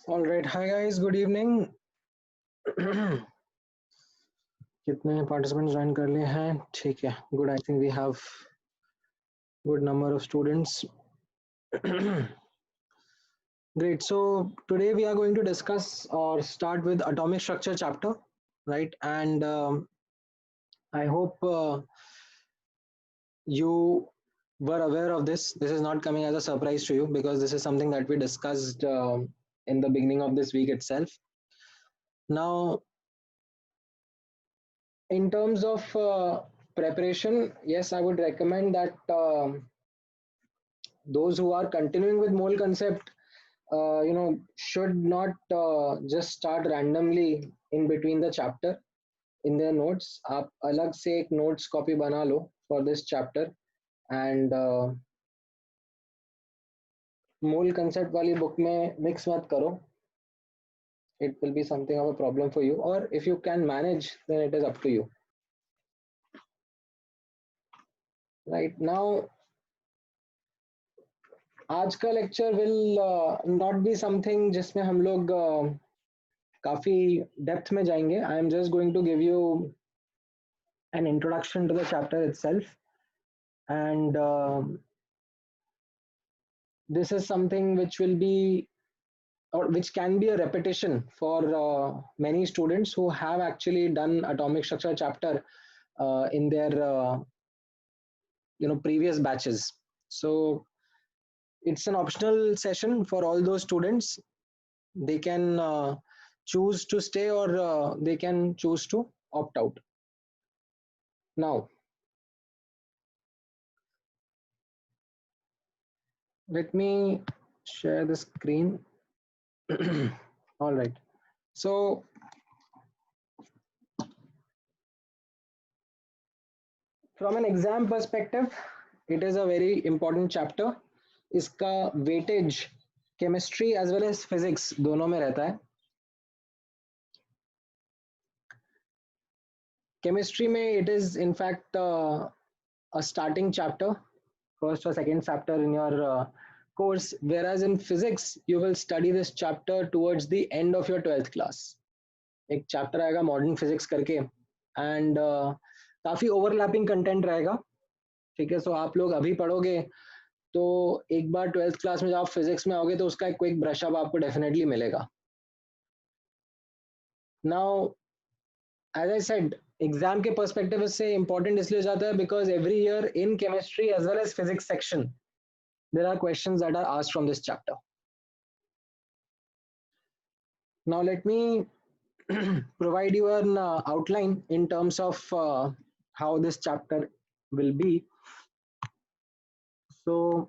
All right. Hi guys. Good evening. कितने participants join कर लिए हैं? ठीक है. Good. I think we have good number of students. Great. So today we are going to discuss or start with atomic structure chapter, right? And I hope you were aware of this. This is not coming as a surprise to you because this is something that we discussed in the beginning of this week itself. Now, in terms of preparation, yes, I would recommend that those who are continuing with mole concept, should not just start randomly in between the chapter in their notes. आप अलग से एक notes copy बना लो for this chapter and mole concept वाली book में mix मत करो. It will be something of a problem for you, or if you can manage, then it is up to you. Right now, आज का lecture will not be something जिसमें हम लोग काफी डेप्थ में जाएंगे. I am just going to give you an introduction to the chapter itself and this is something which will be or which can be a repetition for many students who have actually done atomic structure chapter in their previous batches. So it's an optional session for all those students. They can choose to stay or they can choose to opt out. Now, let me share the screen. All right. So, from an exam perspective, it is a very important chapter. इसका weightage chemistry as well as physics दोनों में रहता है. Chemistry में it is in fact a starting chapter, first or second chapter in your course, whereas in physics you will study this chapter towards the end of your 12th class. एक chapter आएगा modern physics करके and काफी overlapping content रहेगा. ठीक है, so आप लोग अभी पढ़ोगे तो एक बार 12th क्लास में जब आप फिजिक्स में आओगे तो उसका एक क्विक ब्रश अप आपको डेफिनेटली मिलेगा. Now as I said, exam के पर्सपेक्टिव से इंपॉर्टेंट इसलिए हो जाता है because every year in chemistry as well as physics section there are questions that are asked from this chapter. Now let me provide you an outline in terms of how this chapter will be. So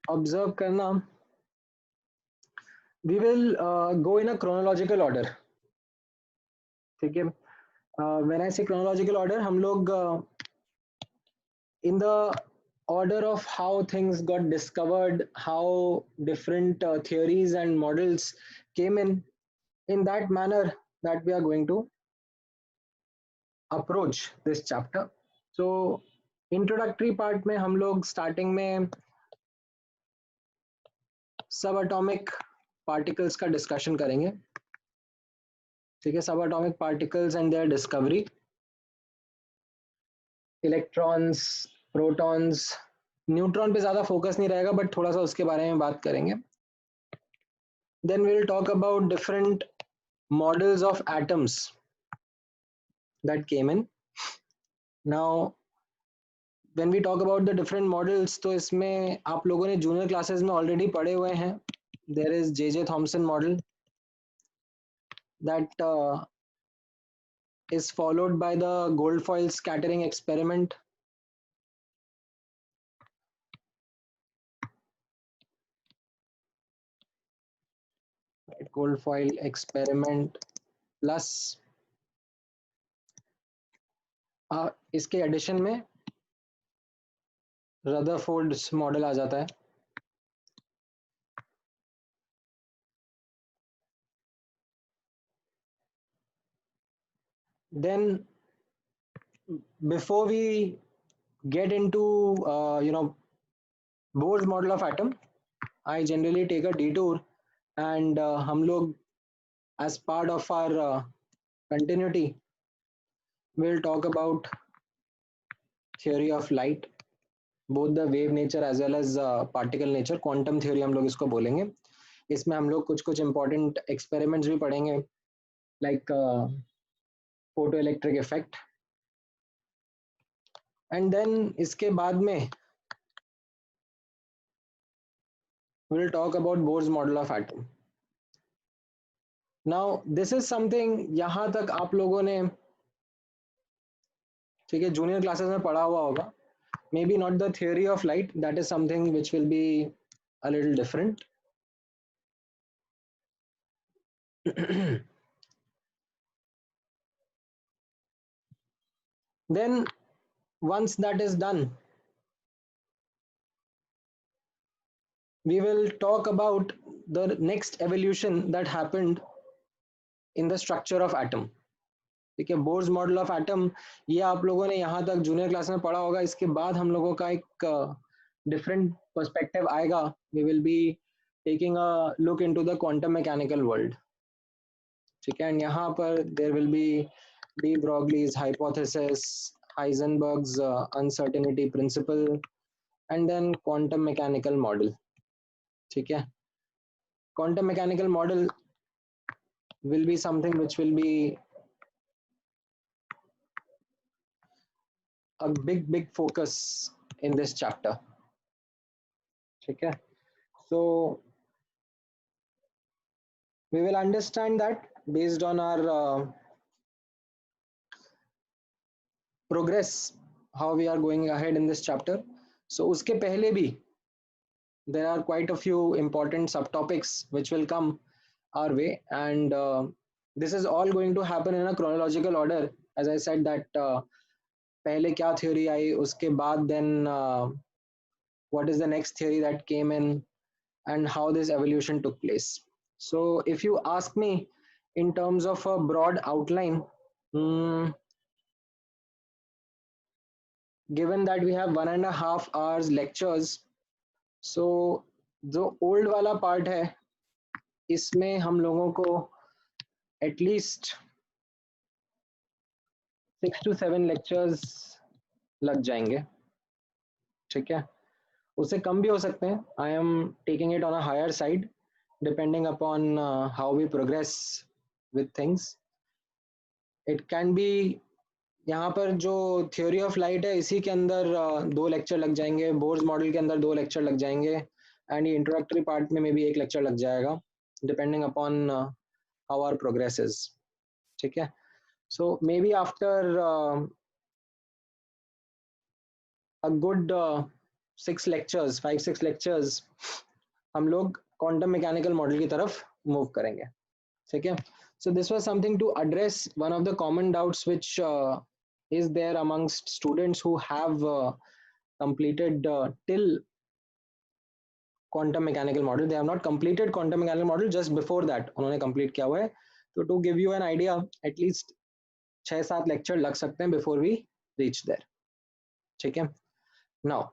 observe karna, we will go in a chronological order. ठीक है? When I say chronological order, हम लोग in the order of how things got discovered, how different theories and models came in that manner that we are going to approach this chapter. So introductory part में हम लोग starting में subatomic particles का discussion करेंगे. ठीक है? Subatomic particles and their discovery, electrons, protons, neutron पे ज़्यादा फोकस नहीं रहेगा, बट थोड़ा सा उसके बारे में बात करेंगे. Then we'll talk about different models of atoms that came in. Now when we talk about the different models, तो इसमें आप लोगों ने जूनियर क्लासेस में ऑलरेडी पढ़े हुए हैं. There is J.J. Thomson model that is followed by the gold foil scattering experiment. Gold foil experiment plus इसके एडिशन में रदरफोर्ड मॉडल आ जाता है. Then before we get into Bohr's model of atom, I generally take a detour and हम लोग as part of our continuity we'll talk about theory of light, both the wave nature as well as particle nature. Quantum theory हम लोग इसको बोलेंगे. इसमें हम लोग कुछ कुछ important experiments भी पढ़ेंगे, like photoelectric effect. And then इसके बाद में we'll talk about Bohr's model of atom. Now this is something यहाँ तक आप लोगों ने ठीक है जूनियर क्लासेस में पढ़ा हुआ होगा. Maybe not the theory of light, that is something which will be a little different. Then once that is done, we will talk about the next evolution that happened in the structure of atom. ठीक है, Bohr's model of atom ये आप लोगों ने यहाँ तक junior class में पढ़ा होगा. इसके बाद हम लोगों का एक डिफरेंट पर्सपेक्टिव आएगा. We will be taking a look into the quantum mechanical world. ठीक है, एंड यहाँ पर there will be de Broglie's hypothesis, Heisenberg's uncertainty principle and then quantum mechanical model. ठीक है, quantum mechanical model will be something which will be a big focus in this chapter. ठीक है, so we will understand that based on our progress how we are going ahead in this chapter. So उसके पहले भी there are quite a few important subtopics which will come our way, and this is all going to happen in a chronological order. As I said that पहले क्या theory आई, उसके बाद then what is the next theory that came in and how this evolution took place. So if you ask me in terms of a broad outline, given that we have 1.5 hours lectures, so जो old वाला part है इसमें हम लोगों को at least 6 to 7 lectures लग जाएंगे. ठीक है, उससे कम भी हो सकते हैं. I am taking it on a higher side depending upon how we progress with things. It can be यहाँ पर जो theory of light है इसी के अंदर 2 lecture लग जाएंगे, बोर्स मॉडल के अंदर 2 lecture लग जाएंगे, एंड ये introductory part में भी 1 lecture लग जाएगा depending upon how our progress is. ठीक है? So maybe after a good 6 lectures, 5-6 lectures, हम लोग क्वांटम मैकेनिकल मॉडल की तरफ मूव करेंगे. ठीक है? So this was something to address one of the common doubts which is there amongst students who have completed till quantum mechanical model. They have not completed quantum mechanical model, just before that उन्होंने complete किया हुआ है. So to give you an idea, at least 6-7 lecture लग सकते हैं before we reach there. ठीक है? Now,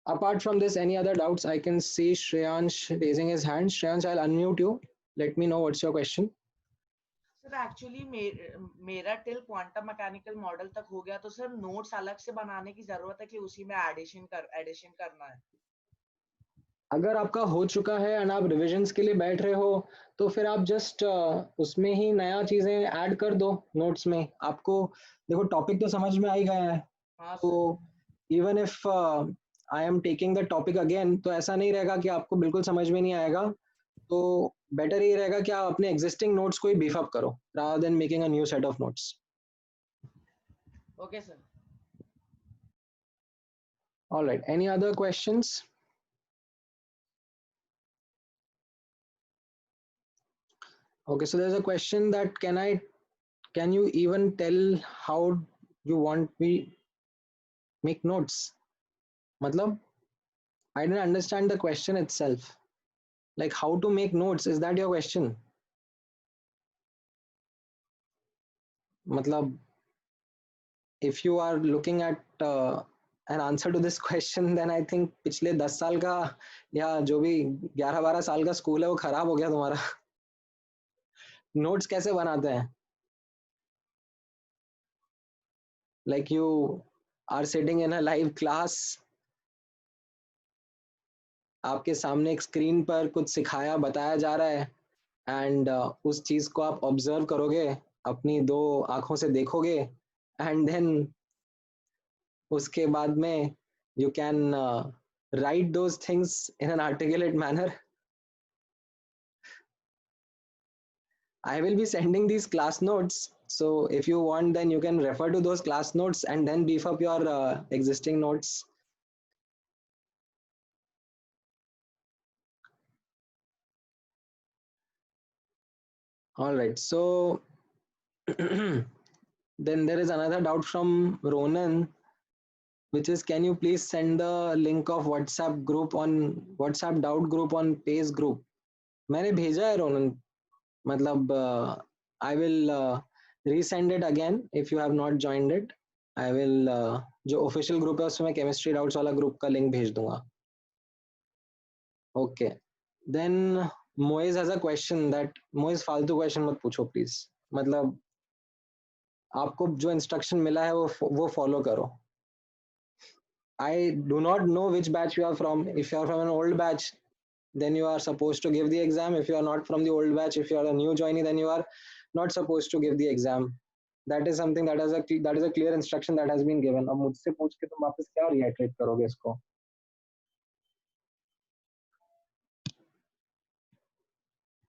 apart from this, any other doubts? I can see Shreyansh raising his hand. Shreyansh, I'll unmute you. Let me know what's your question. Sir actually मेरा till quantum mechanical model तक हो गया, तो sir notes अलग से बनाने की जरूरत है कि उसी में एडिशन करना है? अगर आपका हो चुका है एंड आप रिविजन्स के लिए बैठ रहे हो, तो फिर आप जस्ट उसमें ही नया चीजें ऐड कर दो नोट्स में. आपको देखो टॉपिक तो समझ में आ ही गया है. हाँ तो even if I am taking the topic again, तो ऐसा नहीं रहेगा कि आपको बिल्कुल समझ में नहीं आएगा. तो बेटर ये रहेगा कि आप अपने एग्जिस्टिंग नोट्स को ही बीफ अप करो rather than making a new set of notes. Okay sir. Alright, any other questions? Okay, so there's a question that can you even tell how you want me make notes? Matlab, I didn't understand the question itself. Like how to make notes, is that your question? Matlab, if you are looking at an answer to this question, then I think पिछले 10 साल का या जो भी 11-12 साल का school है वो खराब हो गया तुम्हारा. नोट्स कैसे बनाते हैं? Like you are sitting in a live class, आपके सामने एक स्क्रीन पर कुछ सिखाया बताया जा रहा है, एंड उस चीज को आप ऑब्जर्व करोगे, अपनी 2 आंखों से देखोगे, एंड देन उसके बाद में you can write those things in an articulate manner. I will be sending these class notes, so if you want then you can refer to those class notes and then beef up your existing notes. All right, so then there is another doubt from Ronan, which is, can you please send the link of WhatsApp doubt group on Pace group? मैंने भेजा है Ronan. मतलब I will resend it again if you have not joined it. I will जो official group है उसमें chemistry doubts वाला group का link भेज दूंगा. Okay, then Moiz has a question that, Moiz फालतू क्वेश्चन मत पूछो प्लीज. मतलब आपको जो इंस्ट्रक्शन मिला है वो फॉलो करो. I do not know which batch you are from. If you are from an old batch, then you are supposed to give the exam. If you are not from the old batch, if you are a new joinee, then you are not supposed to give the exam. That is something that is a clear instruction that has been given. अब मुझसे पूछ के तुम वापस क्या reiterate करोगे इसको?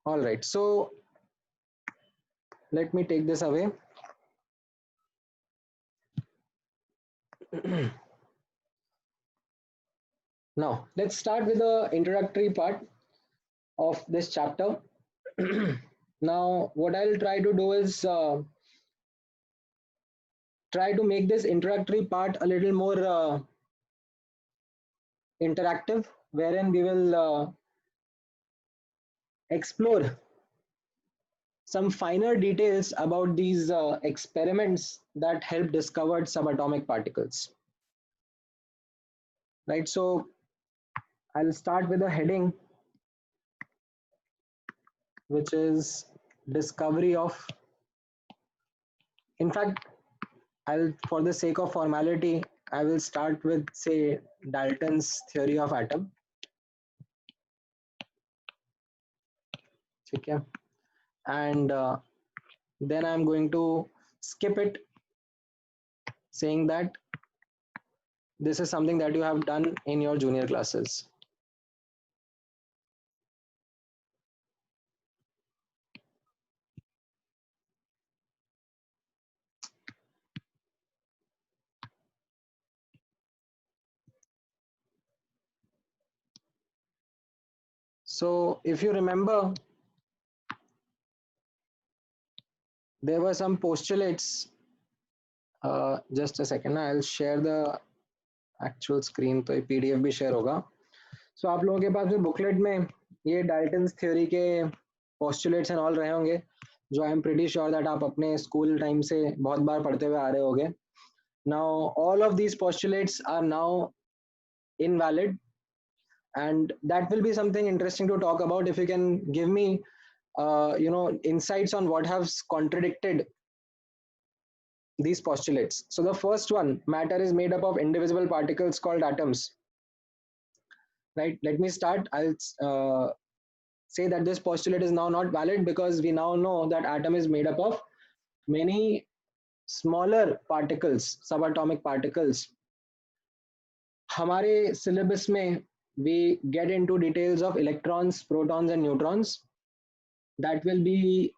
All right, so let me take this away. Now let's start with the introductory part of this chapter. Now what I'll try to do is try to make this introductory part a little more interactive, wherein we will explore some finer details about these experiments that help discover subatomic particles. Right, so I'll start with a heading which is discovery of, in fact, for the sake of formality, I will start with, say, Dalton's theory of atom. Okay. And then I'm going to skip it, saying that this is something that you have done in your junior classes. So if you remember, there were some postulates. Just a second, I'll share the actual screen, तो ये PDF भी share होगा. So आप लोगों के पास जो booklet में ये डाल्टन्स थ्योरी के postulates and all रहे होंगे, जो I am pretty sure that आप अपने स्कूल टाइम से बहुत बार पढ़ते हुए आ रहे होंगे. Now all of these postulates are now invalid, and that will be something interesting to talk about. If you can give me insights on what has contradicted these postulates. So the first one, matter is made up of indivisible particles called atoms, right? Let me start. I'll say that this postulate is now not valid because we now know that atom is made up of many smaller particles, subatomic particles. हमारे syllabus में we get into details of electrons, protons and neutrons. That will be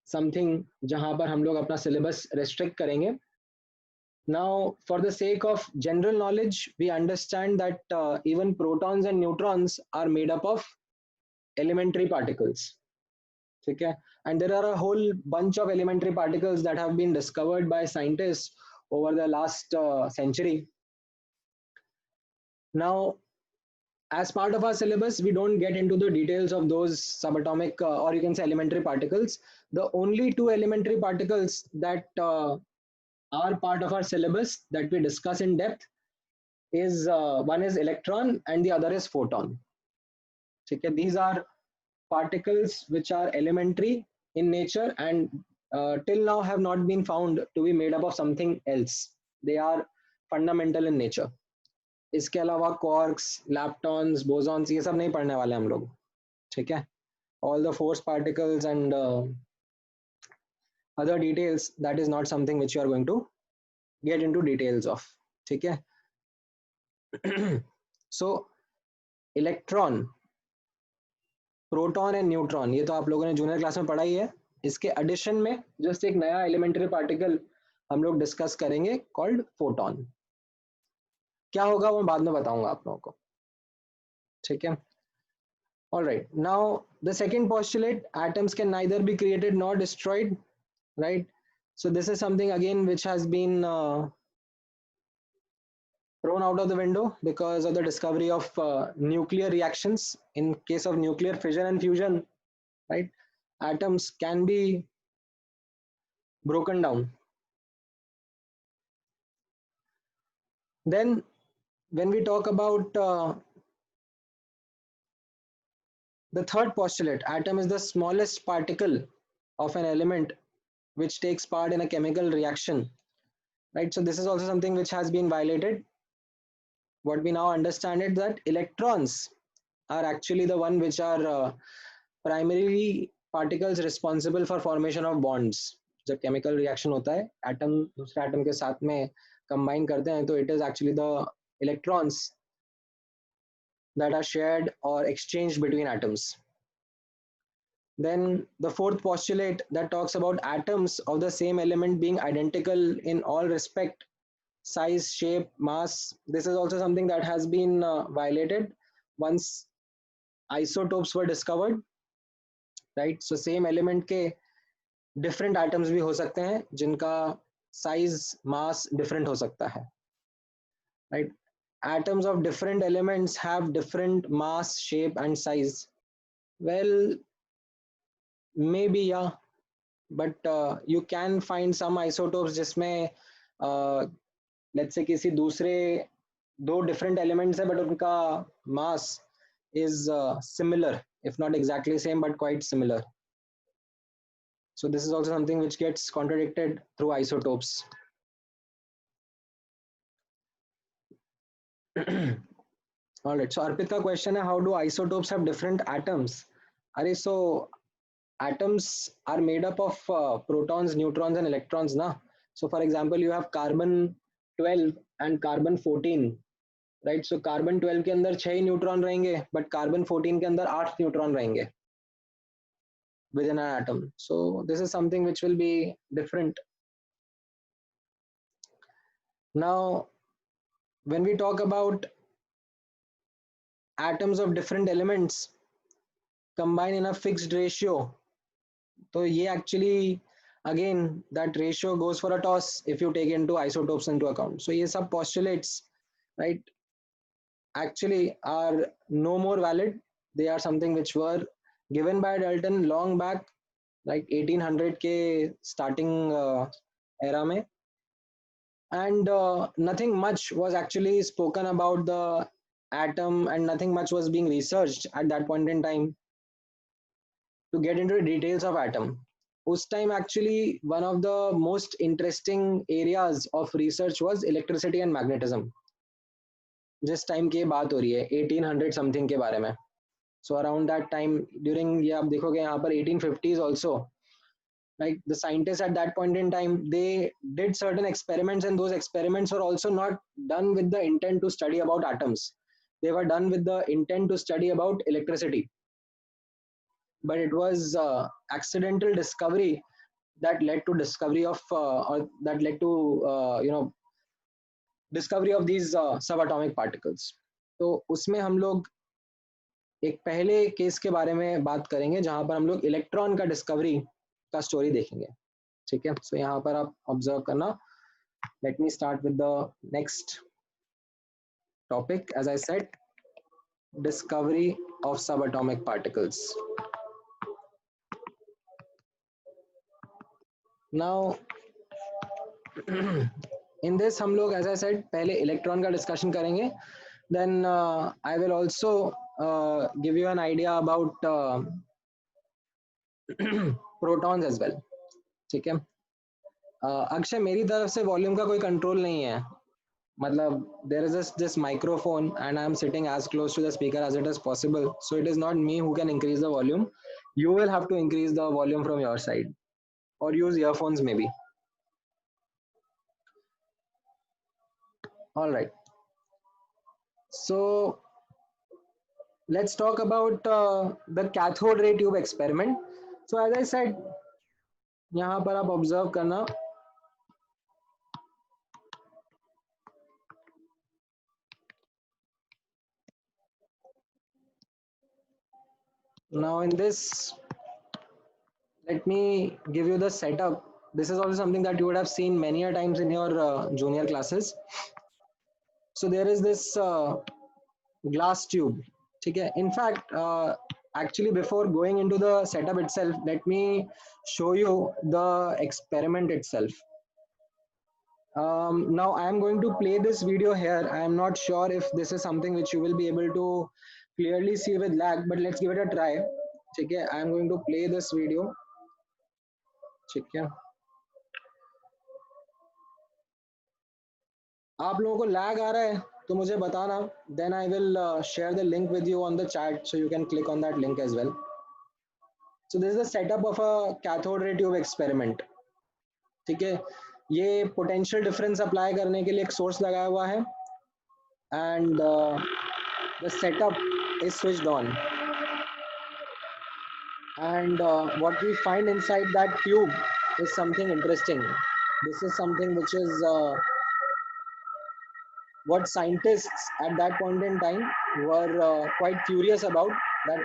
something जहां पर हम लोग अपना syllabus restrict करेंगे. Now, for the sake of general knowledge, we understand that even protons and neutrons are made up of elementary particles. Okay? And there are a whole bunch of elementary particles that have been discovered by scientists over the last century. Now, as part of our syllabus, we don't get into the details of those subatomic or you can say elementary particles. The only two elementary particles that are part of our syllabus that we discuss in depth is one is electron and the other is photon. Okay? These are particles which are elementary in nature and till now have not been found to be made up of something else. They are fundamental in nature. इसके अलावा quarks, leptons, bosons ये सब नहीं पढ़ने वाले हम लोग. ठीक है? All the force particles and other details, that is not something which you are going to get into details of. ठीक है? So electron, proton and neutron ये तो आप लोगों ने जूनियर क्लास में पढ़ा ही है. इसके एडिशन में जस्ट एक नया एलिमेंट्री पार्टिकल हम लोग डिस्कस करेंगे कॉल्ड फोटॉन. क्या होगा वो बाद में बताऊंगा आप लोगों को. ठीक है? Alright, now the second postulate, atoms can neither be created nor destroyed, right? So this is something again which has been thrown out of the window because of the discovery of nuclear reactions. In case of nuclear fission and fusion, right, atoms can be broken down. Then when we talk about the third postulate, atom is the smallest particle of an element which takes part in a chemical reaction, right? So this is also something which has been violated. What we now understand is that electrons are actually the one which are primarily particles responsible for formation of bonds. जब chemical reaction होता है, atom दूसरे atom के साथ में combine करते हैं, तो it is actually the electrons that are shared or exchanged between atoms. Then the fourth postulate that talks about atoms of the same element being identical in all respect, size, shape, mass. This is also something that has been violated once isotopes were discovered, right? So same element के different atoms भी हो सकते हैं जिनका size, mass different हो सकता है, right? Atoms of different elements have different mass, shape and size. Well, maybe yeah, but you can find some isotopes जिसमें let's say किसी दूसरे दो different elements है but उनका mass is similar, if not exactly same but quite similar. So this is also something which gets contradicted through isotopes. All right, so Arpit ka question है, how do isotopes have different atoms? Are so atoms are made up of protons, neutrons and electrons na. So for example, you have carbon 12 and carbon 14, right? So carbon 12 के अंदर 6 neutron रहेंगे but carbon 14 के अंदर 8 neutron रहेंगे within an atom. So this is something which will be different. Now when we talk about atoms of different elements, combine in a fixed ratio. So ये actually again that ratio goes for a toss if you take into isotopes into account. So ये सब postulates, right, actually are no more valid. They are something which were given by Dalton long back, like 1800 के starting era में, and nothing much was actually spoken about the atom, and nothing much was being researched at that point in time to get into the details of atom. Us time actually one of the most interesting areas of research was electricity and magnetism. जिस time की बात हो रही है 1800 something के बारे में. So around that time, during, ये आप देखोगे यहाँ पर 1850s also, like the scientists at that point in time, they did certain experiments, and those experiments were also not done with the intent to study about atoms. They were done with the intent to study about electricity, but it was accidental discovery that led to discovery of or that led to discovery of these subatomic particles. तो उसमें हम लोग एक पहले case के बारे में बात करेंगे जहां पर हम लोग इलेक्ट्रॉन का डिस्कवरी का स्टोरी देखेंगे. ठीक है, सो यहाँ पर आप ऑब्जर्व करना. Let me start with the next topic. As I said, discovery of subatomic particles. Now in this हम लोग, एज आई सेड, पहले इलेक्ट्रॉन का डिस्कशन करेंगे. Then I will also give you an idea about protons as well. ठीक है, अक्षय मेरी तरफ से वॉल्यूम का कोई कंट्रोल नहीं है. मतलब there is this microphone and I am sitting as close to the speaker as it is possible, so it is not me who can increase the volume. You will have to increase the volume from your side or use earphones maybe. All right, so let's talk about the cathode ray tube experiment. So as I said, यहाँ पर आप observe करना. Now in this, let me give you the setup. This is also something that you would have seen many a times in your junior classes. So there is this glass tube. Okay, in fact, actually before going into the setup itself, let me show you the experiment itself. Now I am going to play this video here. I am not sure if this is something which you will be able to clearly see with lag, but let's give it a try. Okay, I am going to play this video. Okay, आप लोगों को lag आ रहा है तो मुझे बताना. Then I will share the link with you on the chat, so you can click on that link as well. So this is the setup of a cathode ray tube experiment. ठीक है, ये potential difference apply करने के लिए एक source लगाया हुआ है, and the setup is switched on, and what we find inside that tube is something interesting. This is something which is what scientists at that point in time were quite curious about, that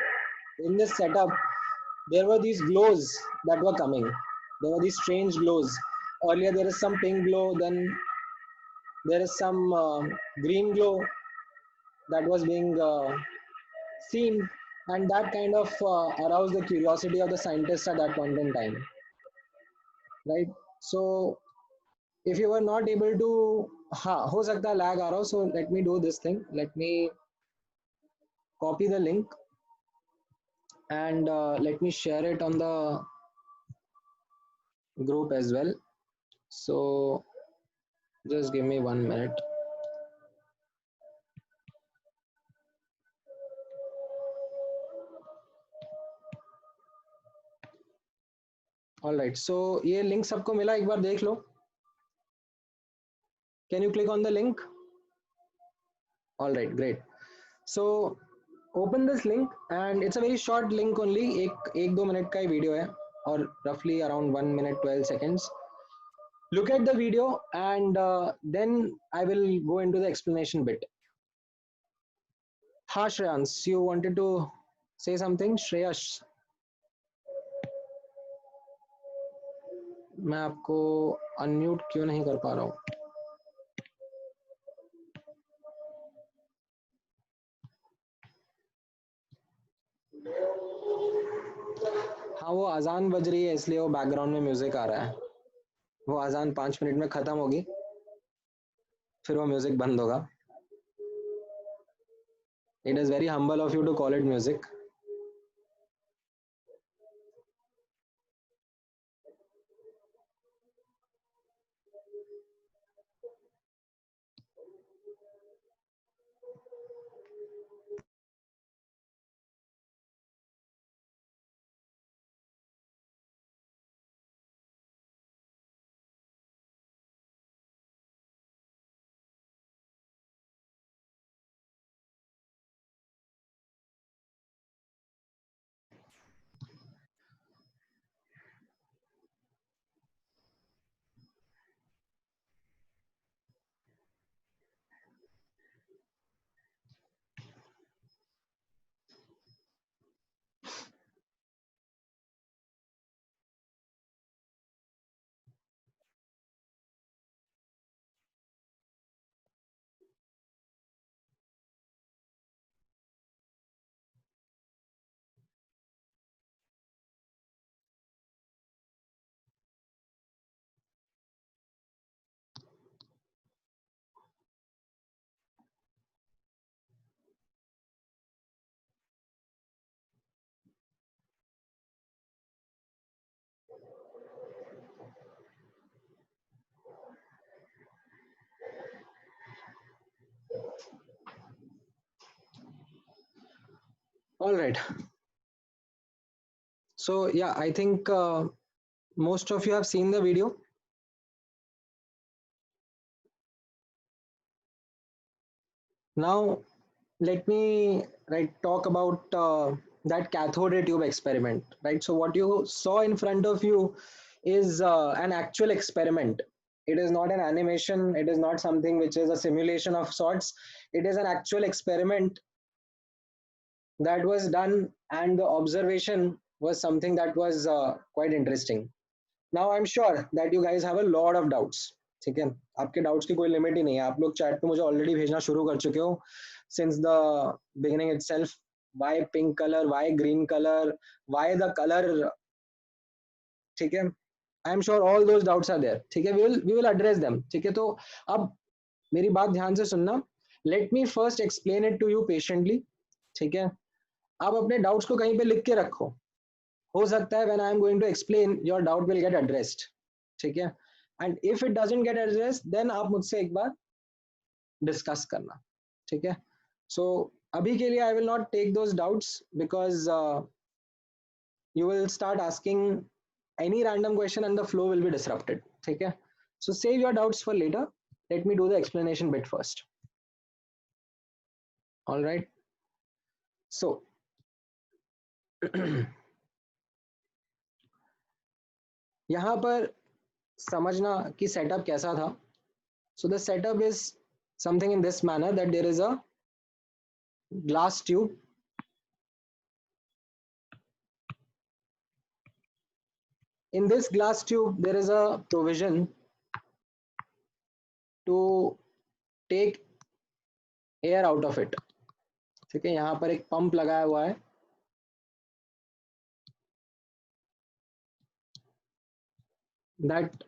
in this setup there were these glows that were coming. There were these strange glows. Earlier there is some pink glow, then there is some green glow that was being seen, and that kind of aroused the curiosity of the scientists at that point in time, right? So if you were not able to, हो सकता है lag आ रहा हो, so let me do this thing. Let me copy the link and let me share it on the group as well. So just give me 1 minute. All right, so ये link सबको मिला, एक बार देख लो. Can you click on the link? All right, great. So open this link, and it's a very short link only. एक 2 minute का ही video है, or roughly around 1 minute 12 seconds. Look at the video, and then I will go into the explanation bit. Shreyans, you wanted to Say something, Shreyash. मैं आपको unmute क्यों नहीं कर पा रहा हूँ? हाँ, वो अजान बज रही है इसलिए वो बैकग्राउंड में म्यूजिक आ रहा है. वो अजान 5 मिनट में खत्म होगी, फिर वो म्यूजिक बंद होगा. It is very humble of you to call it music. All right. So yeah, I think most of you have seen the video. Now let me talk about that cathode ray tube experiment. Right. So what you saw in front of you is an actual experiment. It is not an animation. It is not something which is a simulation of sorts. It is an actual experiment that was done, and the observation was something that was quite interesting. Now I'm sure that you guys have a lot of doubts. ठीक है, आपके doubts की कोई limit ही नहीं है. आप लोग chat पे मुझे ऑलरेडी भेजना शुरू कर चुके हो since the beginning itself. Why pink colour, why green colour, why the colour. ठीक है, I am sure all those doubts are there. ठीक है, वी विल एड्रेस देम. ठीक है, तो अब मेरी बात ध्यान से सुनना. Let me first explain it to you patiently. ठीक है, आप अपने डाउट्स को कहीं पे लिख के रखो. हो सकता है when I am going to explain your doubt will get addressed. ठीक है, and if it doesn't get addressed then आप मुझसे एक बार डिस्कस करना. ठीक है, सो अभी के लिए I will not take those doubts because you will start asking any random question and the flow will be disrupted. ठीक है, so save your doubts for later. Let me do the explanation bit first. All right, so यहाँ पर समझना कि setup कैसा था. So the setup is something in this manner, that there is a glass tube. In this glass tube there is a provision to take air out of it. ठीक है, यहाँ पर एक पंप लगाया हुआ है that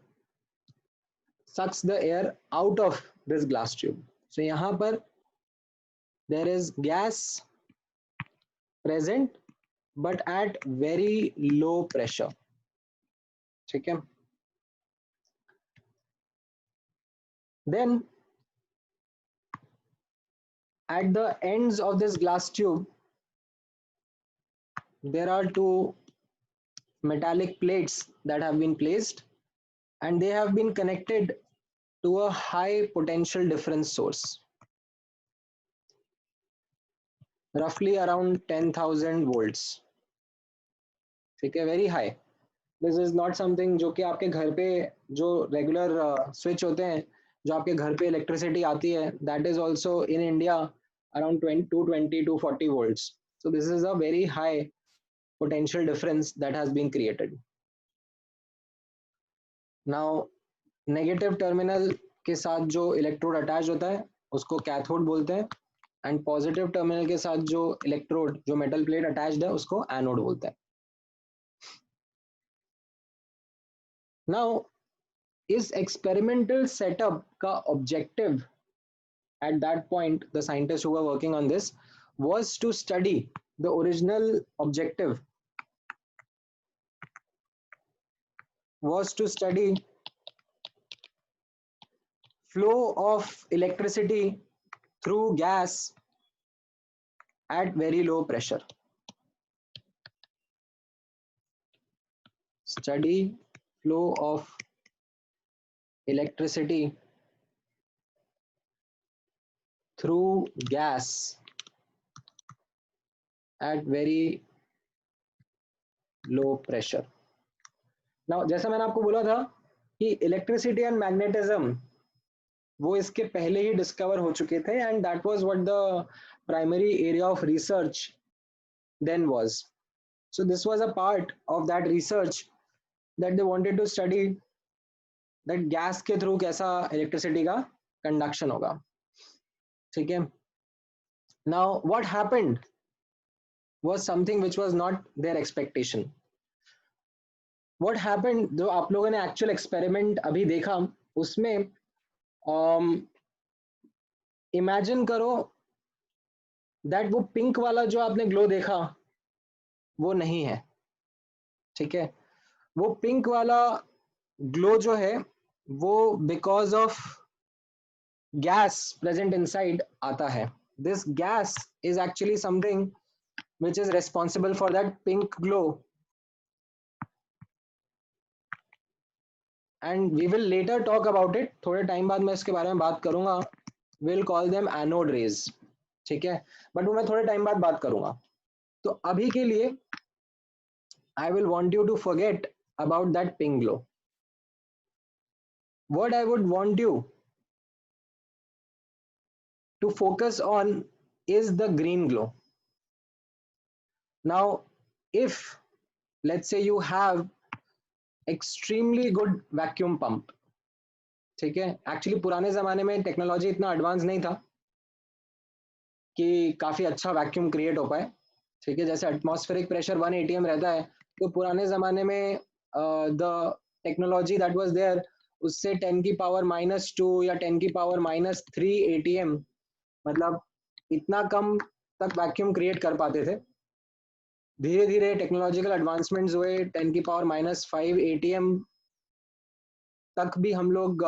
sucks the air out of this glass tube. So यहाँ पर there is gas present but at very low pressure. ठीक है, then at the ends of this glass tube there are two metallic plates that have been placed, and they have been connected to a high potential difference source, roughly around 10,000 volts. ठीक है, very high. This is not something जो कि आपके घर पे जो regular switch होते हैं, जो आपके घर पे इलेक्ट्रिसिटी आती है, that is also in India around 220 to 40 volts. So this is a very high potential difference that has been created. Now negative terminal के साथ जो इलेक्ट्रोड अटैच होता है उसको कैथोड बोलते हैं, एंड पॉजिटिव टर्मिनल के साथ जो इलेक्ट्रोड जो मेटल प्लेट अटैच्ड है उसको एनोड बोलते हैं. नाउ इस एक्सपेरिमेंटल सेटअप का objective at that point, the scientists who were working on this was to study the original objective was to study flow of electricity through gas at very low pressure. Study flow of electricity through gas at very low pressure. Now जैसा मैंने आपको बोला था कि electricity and magnetism वो इसके पहले ही discover हो चुके थे, and that was what the primary area of research then was. So this was a part of that research that they wanted to study that gas के थ्रू कैसा electricity का conduction होगा. ठीक है. Now what happened was something which was not their expectation. What happened, जो आप लोगों ने एक्चुअल एक्सपेरिमेंट अभी देखा उसमें इमेजिन करो दैट वो पिंक वाला जो आपने ग्लो देखा वो नहीं है. ठीक है. वो पिंक वाला ग्लो जो है वो because of gas present inside आता है. This gas is actually something which is responsible for that pink glow, and we will later talk about it. थोड़े टाइम बाद मैं इसके बारे में बात करूंगा. we'll call them anode rays. ठीक है, बट वो मैं थोड़े टाइम बाद बात करूंगा. तो अभी के लिए I will want you to forget about that pink glow. What I would want you to focus on is the green glow. Now if let's say you have extremely good vacuum pump, ठीक है. Actually पुराने जमाने में technology इतना advance नहीं था कि काफी अच्छा वैक्यूम क्रिएट हो पाए. ठीक है. जैसे एटमॉस्फेरिक प्रेशर 1 atm रहता है, तो पुराने जमाने में the technology that was there उससे 10 की पावर -2 या 10 की पावर -3 atm, मतलब इतना कम तक वैक्यूम क्रिएट कर पाते थे. धीरे धीरे टेक्नोलॉजिकल एडवांसमेंट्स हुए, 10 की पावर -5 atm तक भी हम लोग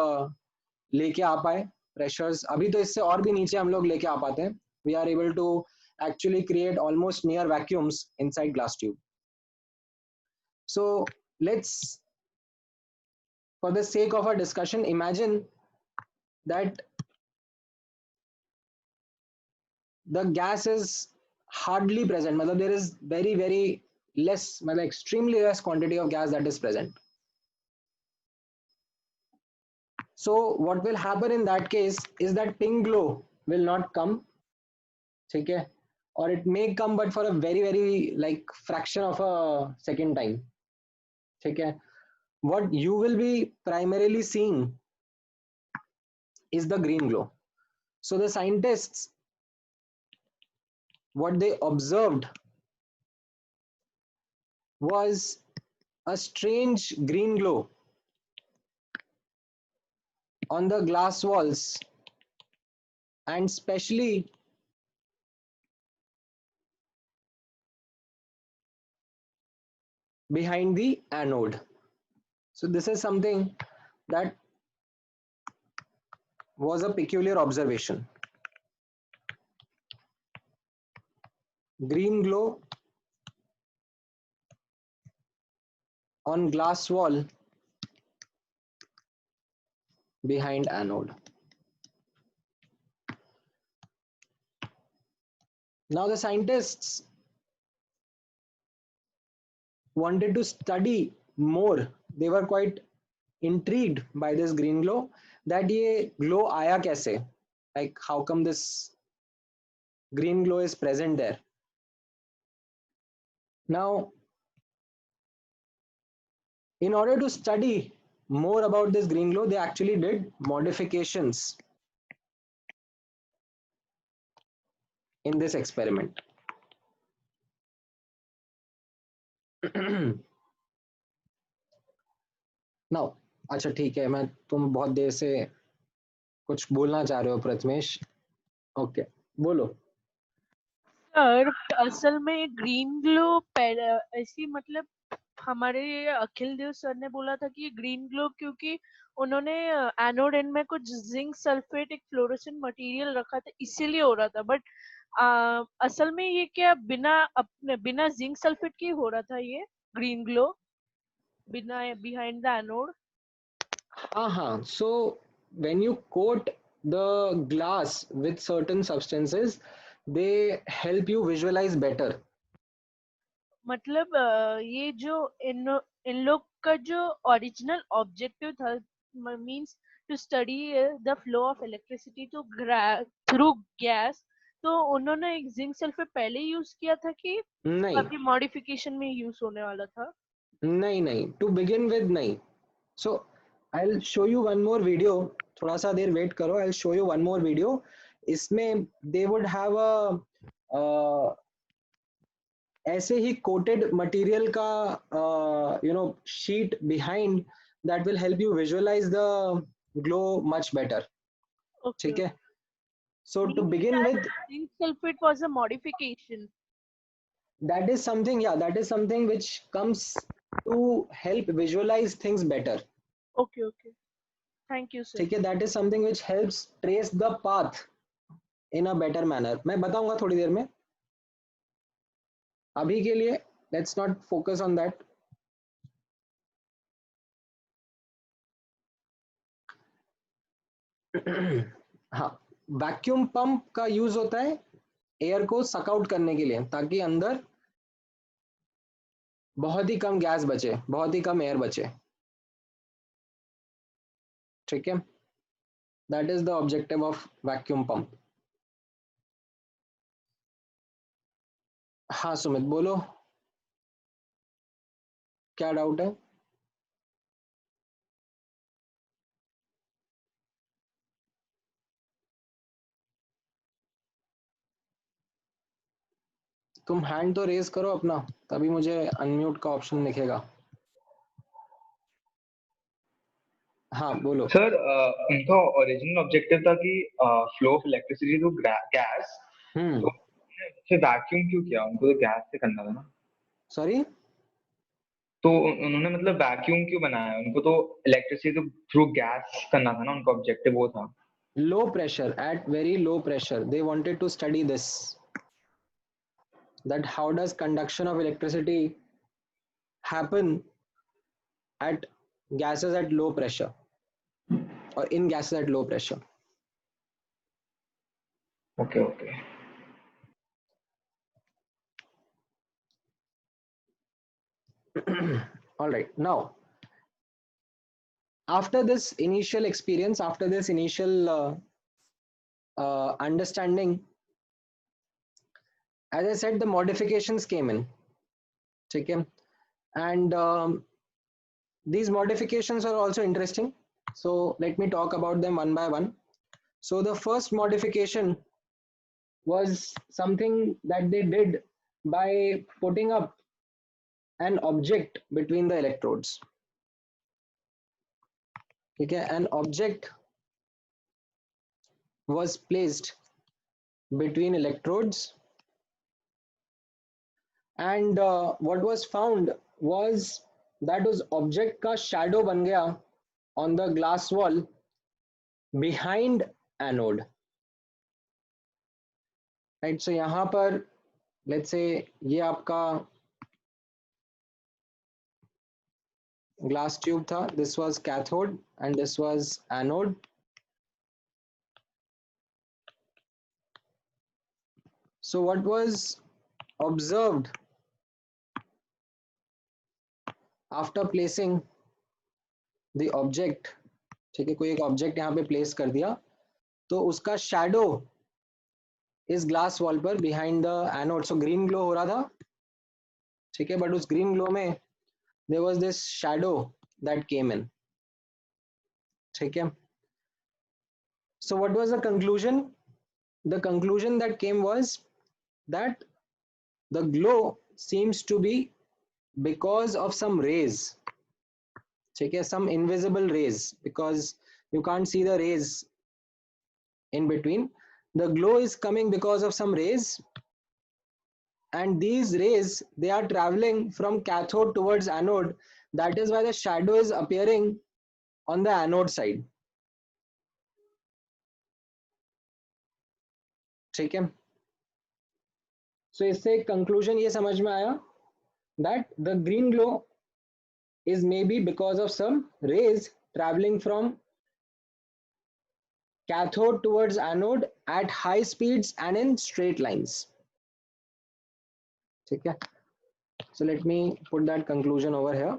लेके आ पाए प्रेशर्स. अभी तो इससे और भी नीचे हम लोग लेके आ पाते हैं. We are able to actually create almost near vacuums inside glass tube. So let's, for the sake of our discussion, imagine that the gas is hardly present, matlab there is very very less, matlab extremely less quantity of gas that is present. So what will happen in that case is that pink glow will not come. ठीक है. Or it may come but for a very very like fraction of a second time. ठीक है. What you will be primarily seeing is the green glow. So the scientists, what they observed was a strange green glow on the glass walls, and especially behind the anode. So this is something that was a peculiar observation. Green glow on glass wall behind anode. Now the scientists wanted to study more. They were quite intrigued by this green glow, that ये glow आया कैसे, like how come this green glow is present there. Now, in order to study more about this green glow, they actually did modifications in this experiment. Now, अच्छा ठीक है, मैं तुम बहुत देर से कुछ बोलना चाह रहे हो प्रथमेश. ओके, बोलो. सर असल में ग्रीन ग्लो ऐसी मतलब हमारे अखिल देव सर ने बोला था कि ये ग्रीन ग्लो क्योंकि उन्होंने एनोड एंड में कुछ जिंक सल्फेट एक फ्लोरोसेंट मटेरियल रखा था इसीलिए हो रहा था. बट असल में ये क्या बिना जिंक सल्फेट के हो रहा था ये ग्रीन ग्लो बिना बिहाइंड द एनोड. हाँ, so when you coat the glass with certain substances, they help you visualize better. मतलब ये जो इन लोग का जो ओरिजिनल ऑब्जेक्टिव था means to study the flow of electricity through gas. तो उन्होंने एक जिंक सल्फेट पहले यूज किया था कि नहीं अभी मॉडिफिकेशन में यूज होने वाला था. नहीं, to begin with नहीं. So I'll show you one more video. थोड़ा सा देर वेट करो, I'll show you one more video. इसमें they would have a ऐसे ही coated material का sheet behind that will help you visualize the glow much better. Okay. ठीक है. So to Means begin that with, zinc sulfate was a modification. that is something which comes to help visualize things better. Okay. Thank you, sir. ठीक है, that is something which helps trace the path in a better manner. मैं बताऊंगा थोड़ी देर में. अभी के लिए let's not focus on that. हाँ, वैक्यूम पंप का यूज होता है एयर को सक आउट करने के लिए ताकि अंदर बहुत ही कम गैस बचे, बहुत ही कम एयर बचे. ठीक है, that is the objective of vacuum pump. हाँ सुमित बोलो, क्या डाउट है? तुम हैंड तो रेज करो अपना, तभी मुझे अनम्यूट का ऑप्शन दिखेगा. हाँ बोलो. सर उनका ओरिजिनल ऑब्जेक्टिव था कि flow of electricity to gas. तो फिर वैक्यूम क्यों किया? उनको तो गैस से करना था ना. सॉरी, तो उन्होंने मतलब वैक्यूम क्यों बनाया? उनको तो इलेक्ट्रिसिटी थ्रू गैस करना था ना, उनका ऑब्जेक्टिव वो था. low pressure, at very low pressure they wanted to study this, that how does conduction of electricity happen at gases at low pressure or in gases at low pressure. Okay. All right, now after this initial experience, after this initial understanding, as I said, the modifications came in. Okay, and these modifications are also interesting, so let me talk about them one by one. So the first modification was something that they did by putting up an object between the electrodes. Okay, an object was placed between electrodes, and what was found was that उस object का shadow बन गया on the glass wall behind anode. Right, so यहाँ पर let's say ये आपका glass tube था, this was cathode and this was anode. So what was observed after placing the object, ठीक है, कोई एक ऑब्जेक्ट यहाँ पे प्लेस कर दिया तो उसका शैडो इस ग्लास वॉल पर behind the anode, so green glow हो रहा था. ठीक है, but उस green glow में there was this shadow that came in. ठीक है, so what was the conclusion? The conclusion that came was that the glow seems to be because of some rays. ठीक है, some invisible rays, because you can't see the rays in between. The glow is coming because of some rays, and these rays, they are traveling from cathode towards anode. That is why the shadow is appearing on the anode side. ठीक है, so इससे conclusion ये समझ में आया that the green glow is maybe because of some rays traveling from cathode towards anode at high speeds and in straight lines. ठीक है, so let me put that conclusion over here.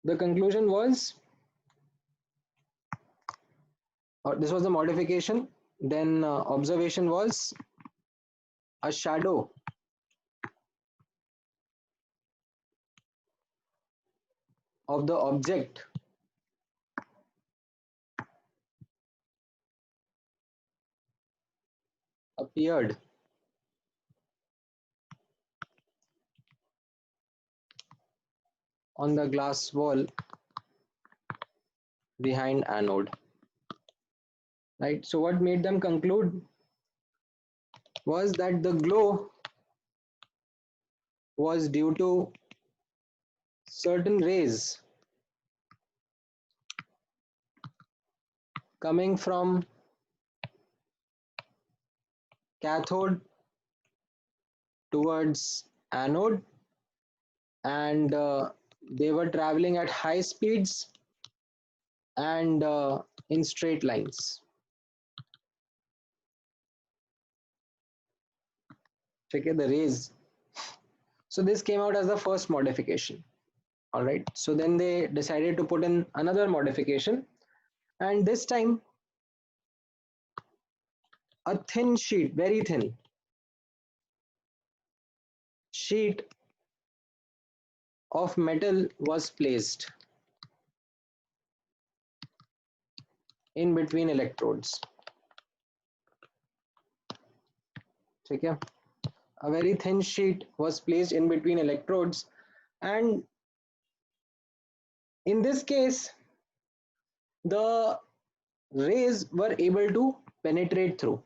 The conclusion was, or this was the modification, then observation was a shadow of the object appeared on the glass wall behind anode. Right, so what made them conclude was that the glow was due to certain rays coming from cathode towards anode, and they were traveling at high speeds and in straight lines. Okay, the rays. So this came out as the first modification. All right, so then they decided to put in another modification, and this time a thin sheet, very thin sheet of metal was placed in between electrodes. Okay, a very thin sheet was placed in between electrodes, and in this case the rays were able to penetrate through.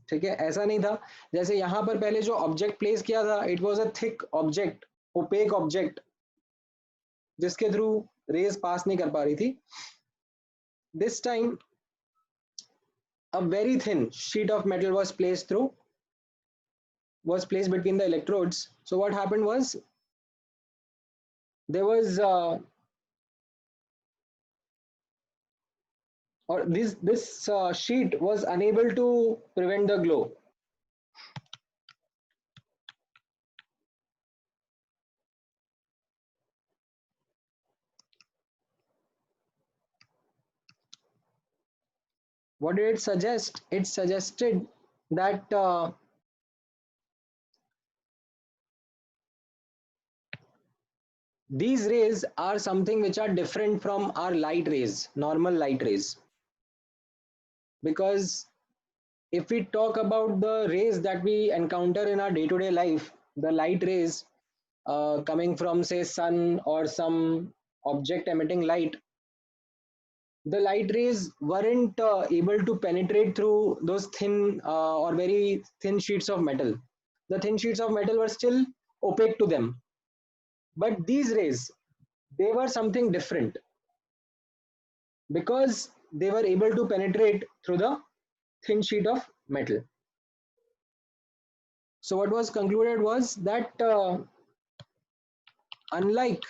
ठीक है, ऐसा नहीं था जैसे यहाँ पर पहले जो ऑब्जेक्ट प्लेस किया था, it was a thick object, opaque object, जिसके थ्रू रेज पास नहीं कर पा रही थी. This time a very thin sheet of metal was placed between the electrodes. So what happened was, there was or this sheet was unable to prevent the glow. What did it suggest? It suggested that these rays are something which are different from our light rays, normal light rays. Because if we talk about the rays that we encounter in our day-to-day life, the light rays coming from, say, sun or some object emitting light, the light rays weren't able to penetrate through those thin or very thin sheets of metal. The thin sheets of metal were still opaque to them. But these rays, they were something different, because they were able to penetrate through the thin sheet of metal. So what was concluded was that unlike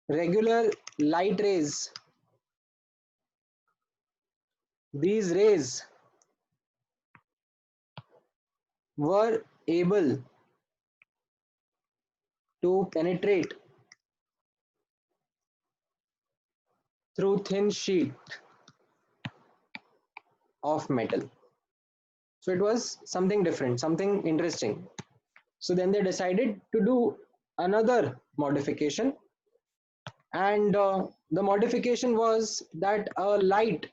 regular light rays, these rays were able to penetrate through thin sheet of metal. So it was something different, something interesting. So then they decided to do another modification, and the modification was that a light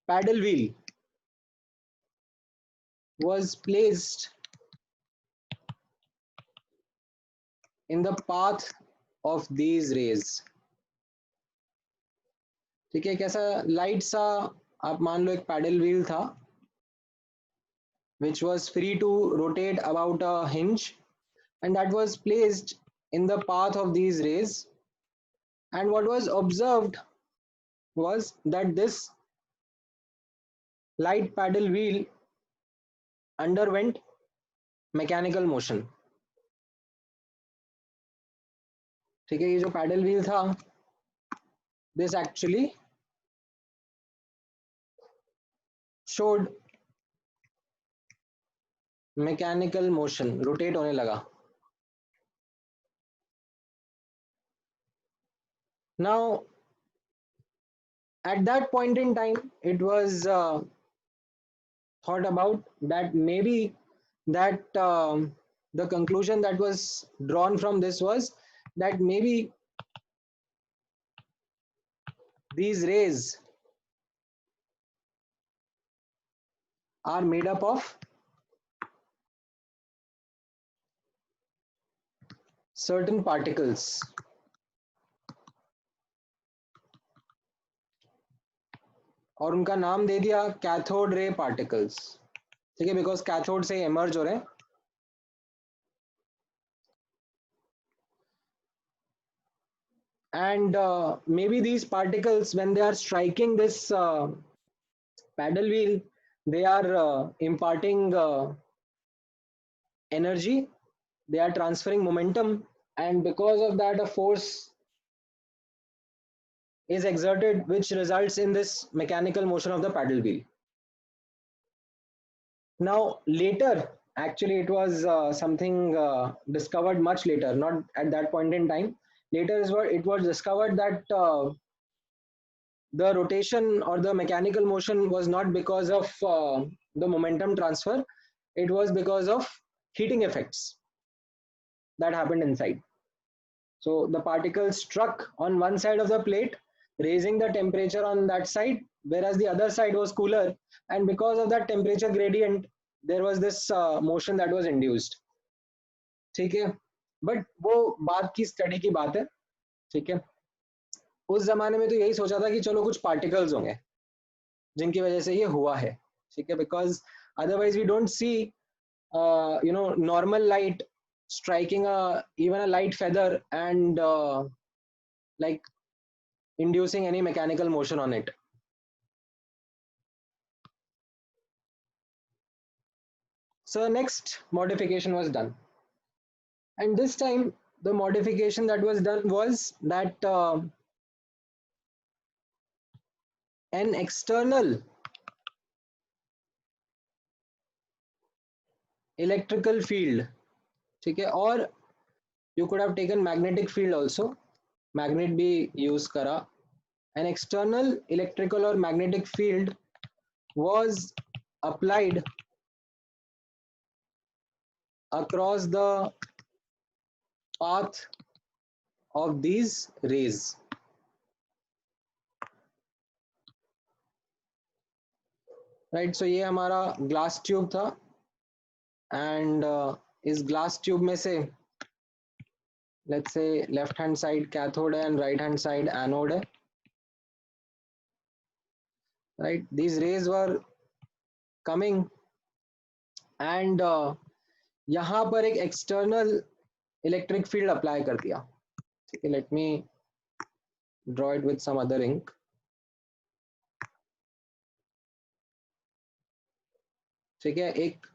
paddle wheel was placed in the path of these rays. ठीक है, कैसा light सा आप मान लो एक pedal wheel था which was free to rotate about a hinge, and that was placed in the path of these rays. And what was observed was that this light paddle wheel underwent mechanical motion. ठीक है, ये जो pedal wheel था, this actually showed mechanical motion, rotate होने लगा. Now at that point in time it was thought about that maybe that the conclusion that was drawn from this was that maybe these rays are made up of certain particles. और उनका नाम दे दिया cathode ray particles. ठीक है, because cathode से emerge हो रहे हैं. And maybe these particles, when they are striking this paddle wheel, they are imparting energy, they are transferring momentum, and because of that a force is exerted which results in this mechanical motion of the paddle wheel. Now later, actually it was something discovered much later, not at that point in time. Later is what it was discovered that the rotation or the mechanical motion was not because of the momentum transfer, it was because of heating effects that happened inside. So the particles struck on one side of the plate, raising the temperature on that side, whereas the other side was cooler, and because of that temperature gradient there was this motion that was induced. ठीक है, but वो बाद की study की बात है. ठीक है, उस जमाने में तो यही सोचा था कि चलो कुछ पार्टिकल्स होंगे जिनकी वजह से ये हुआ है. ठीक है, because otherwise we don't see normal light striking even a light feather and like inducing any mechanical motion on it. So next modification was done, and this time the modification that was done was that an external electrical field, ठीक है, और you could have taken magnetic field also, magnet भी use करा. An external electrical or magnetic field was applied across the path of these rays. Right, so ये हमारा glass tube था, and इस glass tube में से let's say left hand side cathode है and right hand side anode है. Right, these rays were coming and यहाँ पर एक एक्सटर्नल इलेक्ट्रिक फील्ड अप्लाई कर दिया. ठीक है, let me draw it with some other ink. ठीक है, एक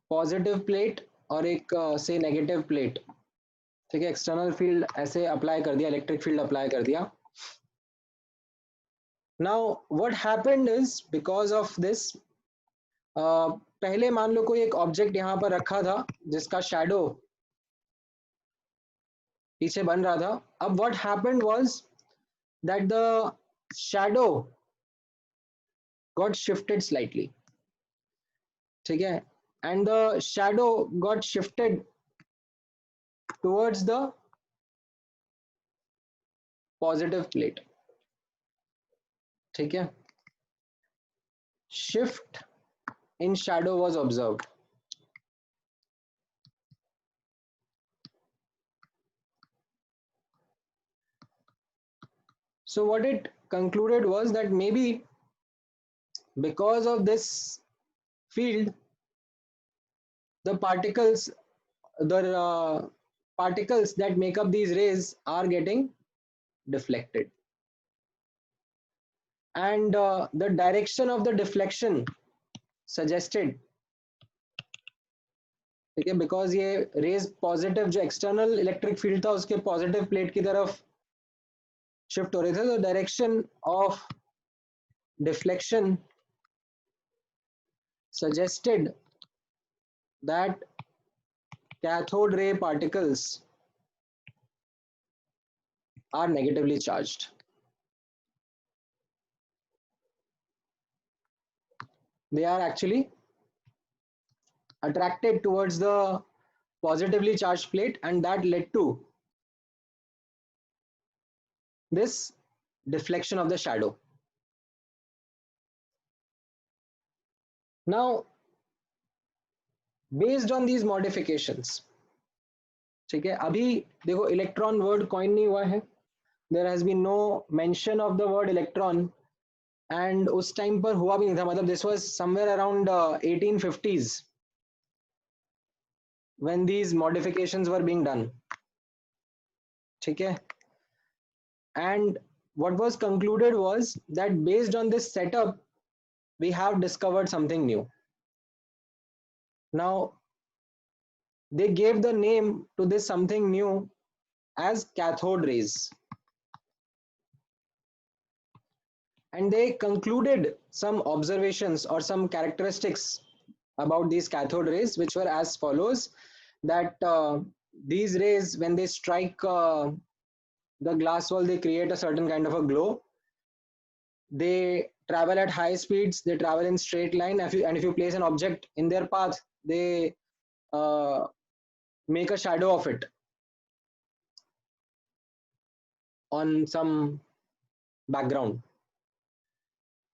पॉजिटिव प्लेट और एक से नेगेटिव प्लेट. ठीक है, एक्सटर्नल फील्ड ऐसे अप्लाई कर दिया, इलेक्ट्रिक फील्ड अप्लाई कर दिया. Now what happened is because of this, पहले मान लो कोई एक ऑब्जेक्ट यहाँ पर रखा था जिसका शैडो पीछे बन रहा था. अब what happened was that the shadow got shifted slightly. ठीक है, and the shadow got shifted towards the positive plate. ठीक है, shift in shadow was observed. So what it concluded was that maybe because of this field, the particles that make up these rays are getting deflected, and the direction of the deflection suggested, ठीक है, because ये rays positive जो external electric field था उसके positive plate की तरफ shift हो रहे थे, तो direction of deflection suggested that cathode ray particles are negatively charged. They are actually attracted towards the positively charged plate, and that led to this deflection of the shadow. Now, based on these modifications, ठीक है, अभी देखो electron word coin नहीं हुआ है, there has been no mention of the word electron, and उस time पर हुआ भी नहीं था, मतलब this was somewhere around 1850s when these modifications were being done. ठीक है, and what was concluded was that based on this setup we have discovered something new. Now they gave the name to this something new as cathode rays, and they concluded some observations or some characteristics about these cathode rays, which were as follows: that these rays, when they strike the glass wall, they create a certain kind of a glow. They travel at high speeds, they travel in straight line, and if you place an object in their path, they make a shadow of it on some background.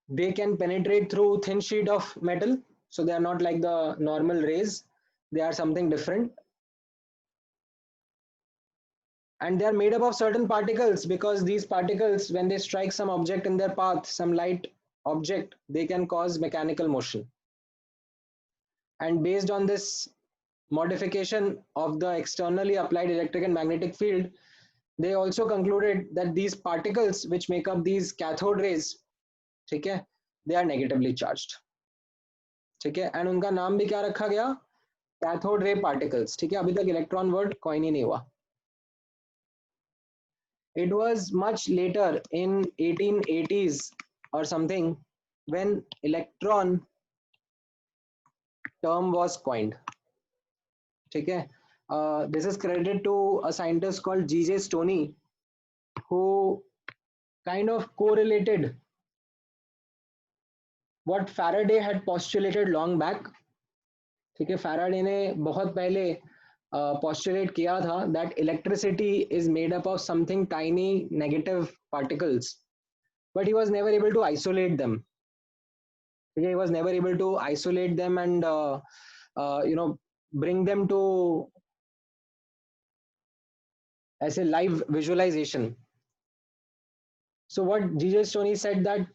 They can penetrate through thin sheet of metal, so they are not like the normal rays, they are something different, and they are made up of certain particles, because these particles, when they strike some object in their path, some light object, they can cause mechanical motion. And based on this modification of the externally applied electric and magnetic field, they also concluded that these particles which make up these cathode rays, ठीक है, they are negatively charged. ठीक है, and उनका नाम भी क्या रखा गया? Cathode ray particles. ठीक है, अभी तक इलेक्ट्रॉन वर्ड कॉइन ही नहीं हुआ. It was much later in 1880s or something when electron term was coined. ठीक है, this is credited to a scientist called G.J. Stoney, who kind of correlated what Faraday had postulated long back. ठीक है, Faraday ने बहुत पहले postulate किया था that electricity is made up of something tiny negative particles, but he was never able to isolate them. Okay, he was never able to isolate them and bring them to as a live visualization. So what G.J. Stoney said that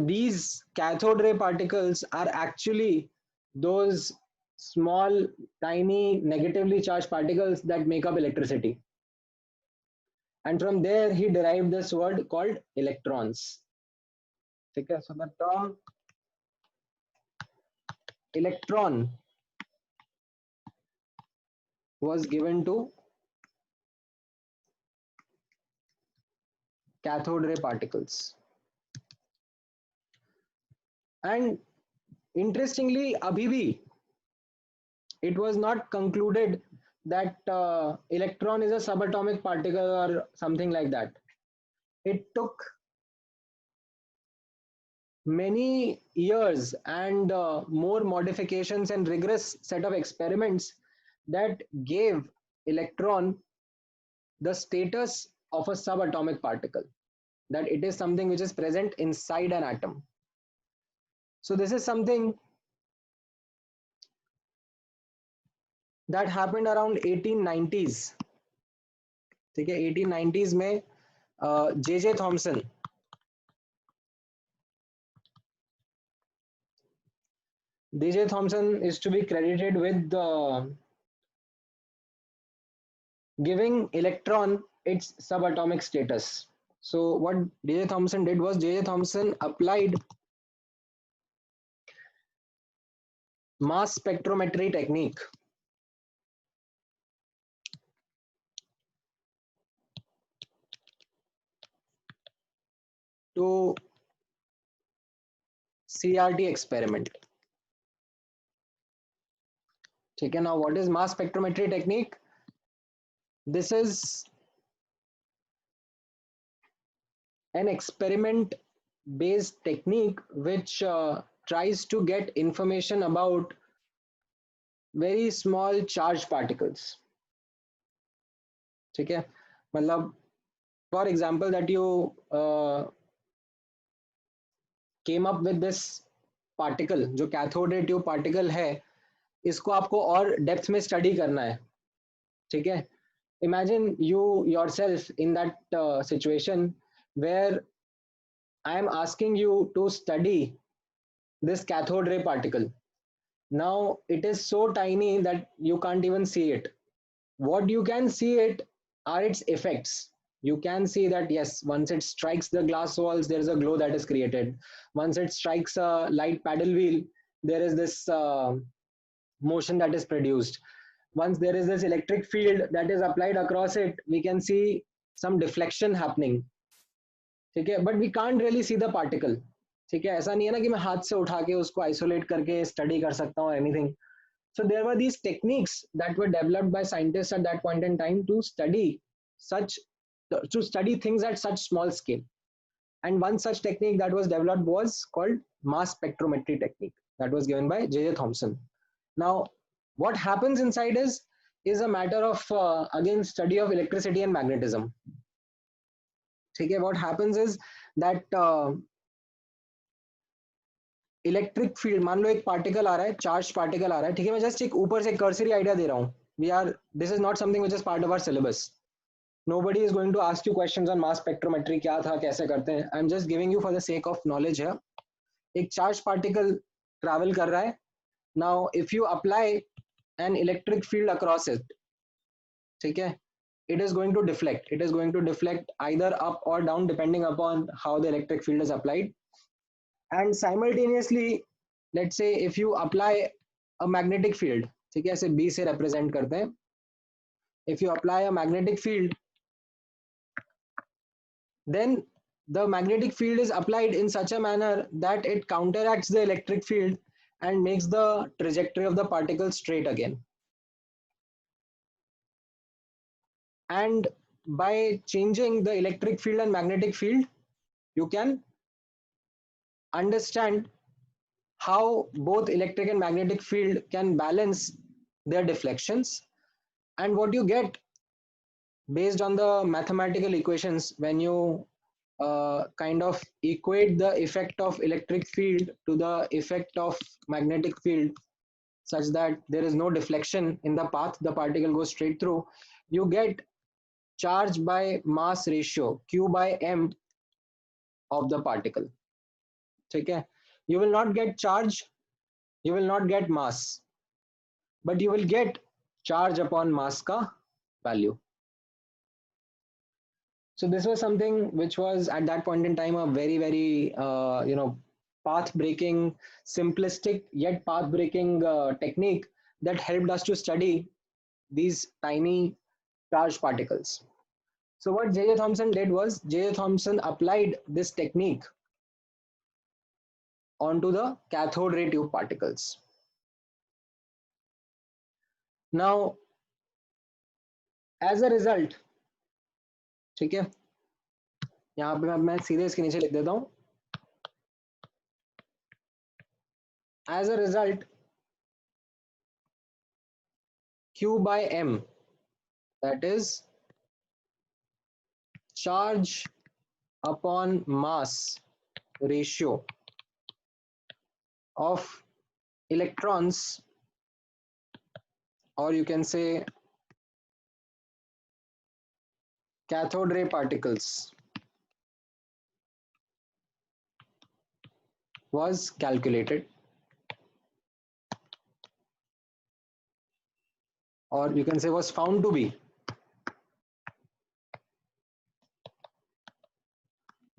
these cathode ray particles are actually those small tiny negatively charged particles that make up electricity, and from there he derived this word called electrons. Okay, so the term electron was given to cathode ray particles. And interestingly, abhi bhi it was not concluded that electron is a subatomic particle or something like that. It took many years and more modifications and rigorous set of experiments that gave electron the status of a subatomic particle, that it is something which is present inside an atom. So this is something that happened around 1890s. ठीक है, 1890s में J.J. Thomson, J.J. Thomson is to be credited with giving electron its subatomic status. So what J.J. Thomson did was J.J. Thomson applied mass spectrometry technique to CRT experiment. Okay, now what is mass spectrometry technique? This is an experiment based technique which tries to get information about very small charged particles. ठीक है, मतलब for example that you came up with this particle, जो cathode ray tube particle है, इसको आपको और depth में study करना है. ठीक है, imagine you yourself in that situation where I am asking you to study this cathode ray particle. Now it is so tiny that you can't even see it. What you can see it are its effects. You can see that yes, once it strikes the glass walls, there is a glow that is created. Once it strikes a light paddle wheel, there is this motion that is produced. Once there is this electric field that is applied across it, we can see some deflection happening. ठीक है, but we can't really see the particle. ठीक है, ऐसा नहीं है ना कि मैं हाथ से उठा के उसको आइसोलेट करके स्टडी कर सकता हूँ anything. So there were these techniques that were developed by scientists at that point in time to study things at such small scale. And one such technique that was developed was called mass spectrometry technique, that was given by J.J. Thomson. Now, what happens inside is a matter of again study of electricity and magnetism. Okay, what happens is that electric field, मान लो एक particle आ रहा है, charge particle आ रहा है. ठीक है, मैं just एक ऊपर से कर्सरी आइडिया दे रहा हूँ. This is not something which is part of our syllabus. Nobody is going to ask you questions on mass spectrometry, क्या था, कैसे करते हैं. I am just giving you for the sake of knowledge है. एक चार्ज पार्टिकल ट्रैवल कर रहा है. Now if you apply an electric field across it, ठीक है, it is going to deflect. It is going to deflect either up or down depending upon how the electric field is applied. And simultaneously, let's say if you apply a magnetic field, ठीक है, ऐसे B से represent करते हैं. If you apply a magnetic field, then the magnetic field is applied in such a manner that it counteracts the electric field and makes the trajectory of the particle straight again. And by changing the electric field and magnetic field, you can understand how both electric and magnetic field can balance their deflections. And what you get based on the mathematical equations when you kind of equate the effect of electric field to the effect of magnetic field such that there is no deflection in the path the particle goes straight through, you get charge by mass ratio Q by M of the particle. ठीक है, you will not get charge, you will not get mass, but you will get charge upon mass का value. So this was something which was at that point in time a very path breaking, simplistic yet path breaking technique that helped us to study these tiny charged particles. So what J.J. Thomson did was J.J. Thomson applied this technique onto the cathode ray tube particles. Now, as a result, ठीक है, यहाँ पे मैं सीधे इसके नीचे लिख देता हूँ. As a result, Q by M, that is charge upon mass ratio of electrons, or you can say cathode ray particles, was calculated, or you can say was found to be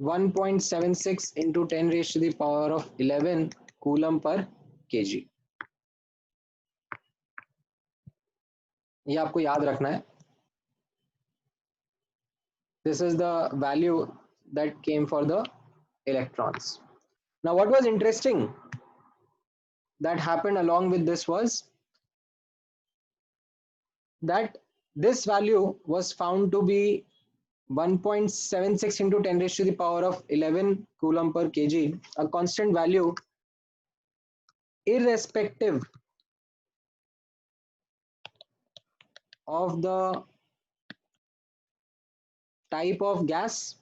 1.76 into 10 raised to the power of 11 coulomb per kg. ये आपको याद रखना है. This is the value that came for the electrons. Now, what was interesting that happened along with this was that this value was found to be 1.76 into 10 raised to the power of 11 coulomb per kg, a constant value irrespective of the type of gas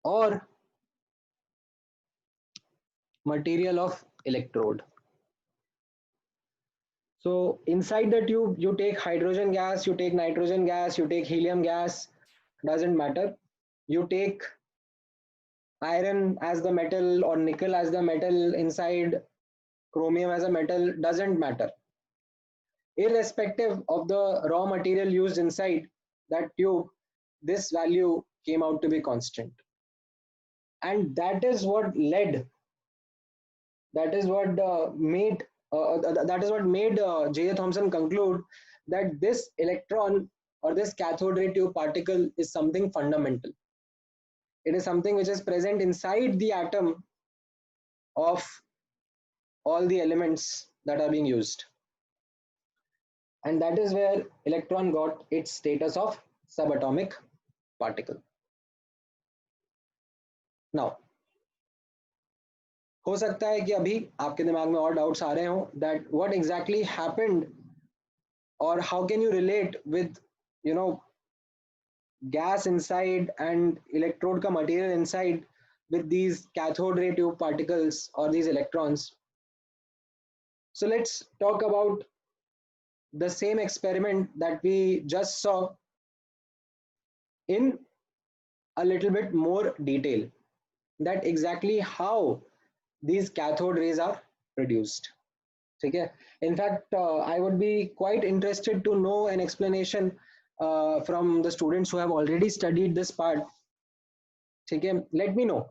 or material of electrode. So inside the tube, you take hydrogen gas, you take nitrogen gas, you take helium gas, doesn't matter. You take iron as the metal or nickel as the metal inside, chromium as a metal, doesn't matter. Irrespective of the raw material used inside that tube, this value came out to be constant. And that is what led, that is what made J.J. Thomson conclude that this electron or this cathode ray tube particle is something fundamental. It is something which is present inside the atom of all the elements that are being used. And that is where electron got its status of subatomic particle. Now, हो सकता है कि अभी आपके दिमाग में और doubts आ रहे हो that what exactly happened or how can you relate with, you know, gas inside and electrode ka material inside with these cathode ray tube particles or these electrons. So let's talk about the same experiment that we just saw in a little bit more detail, that exactly how these cathode rays are produced. Okay. In fact, I would be quite interested to know an explanation from the students who have already studied this part. Okay. Let me know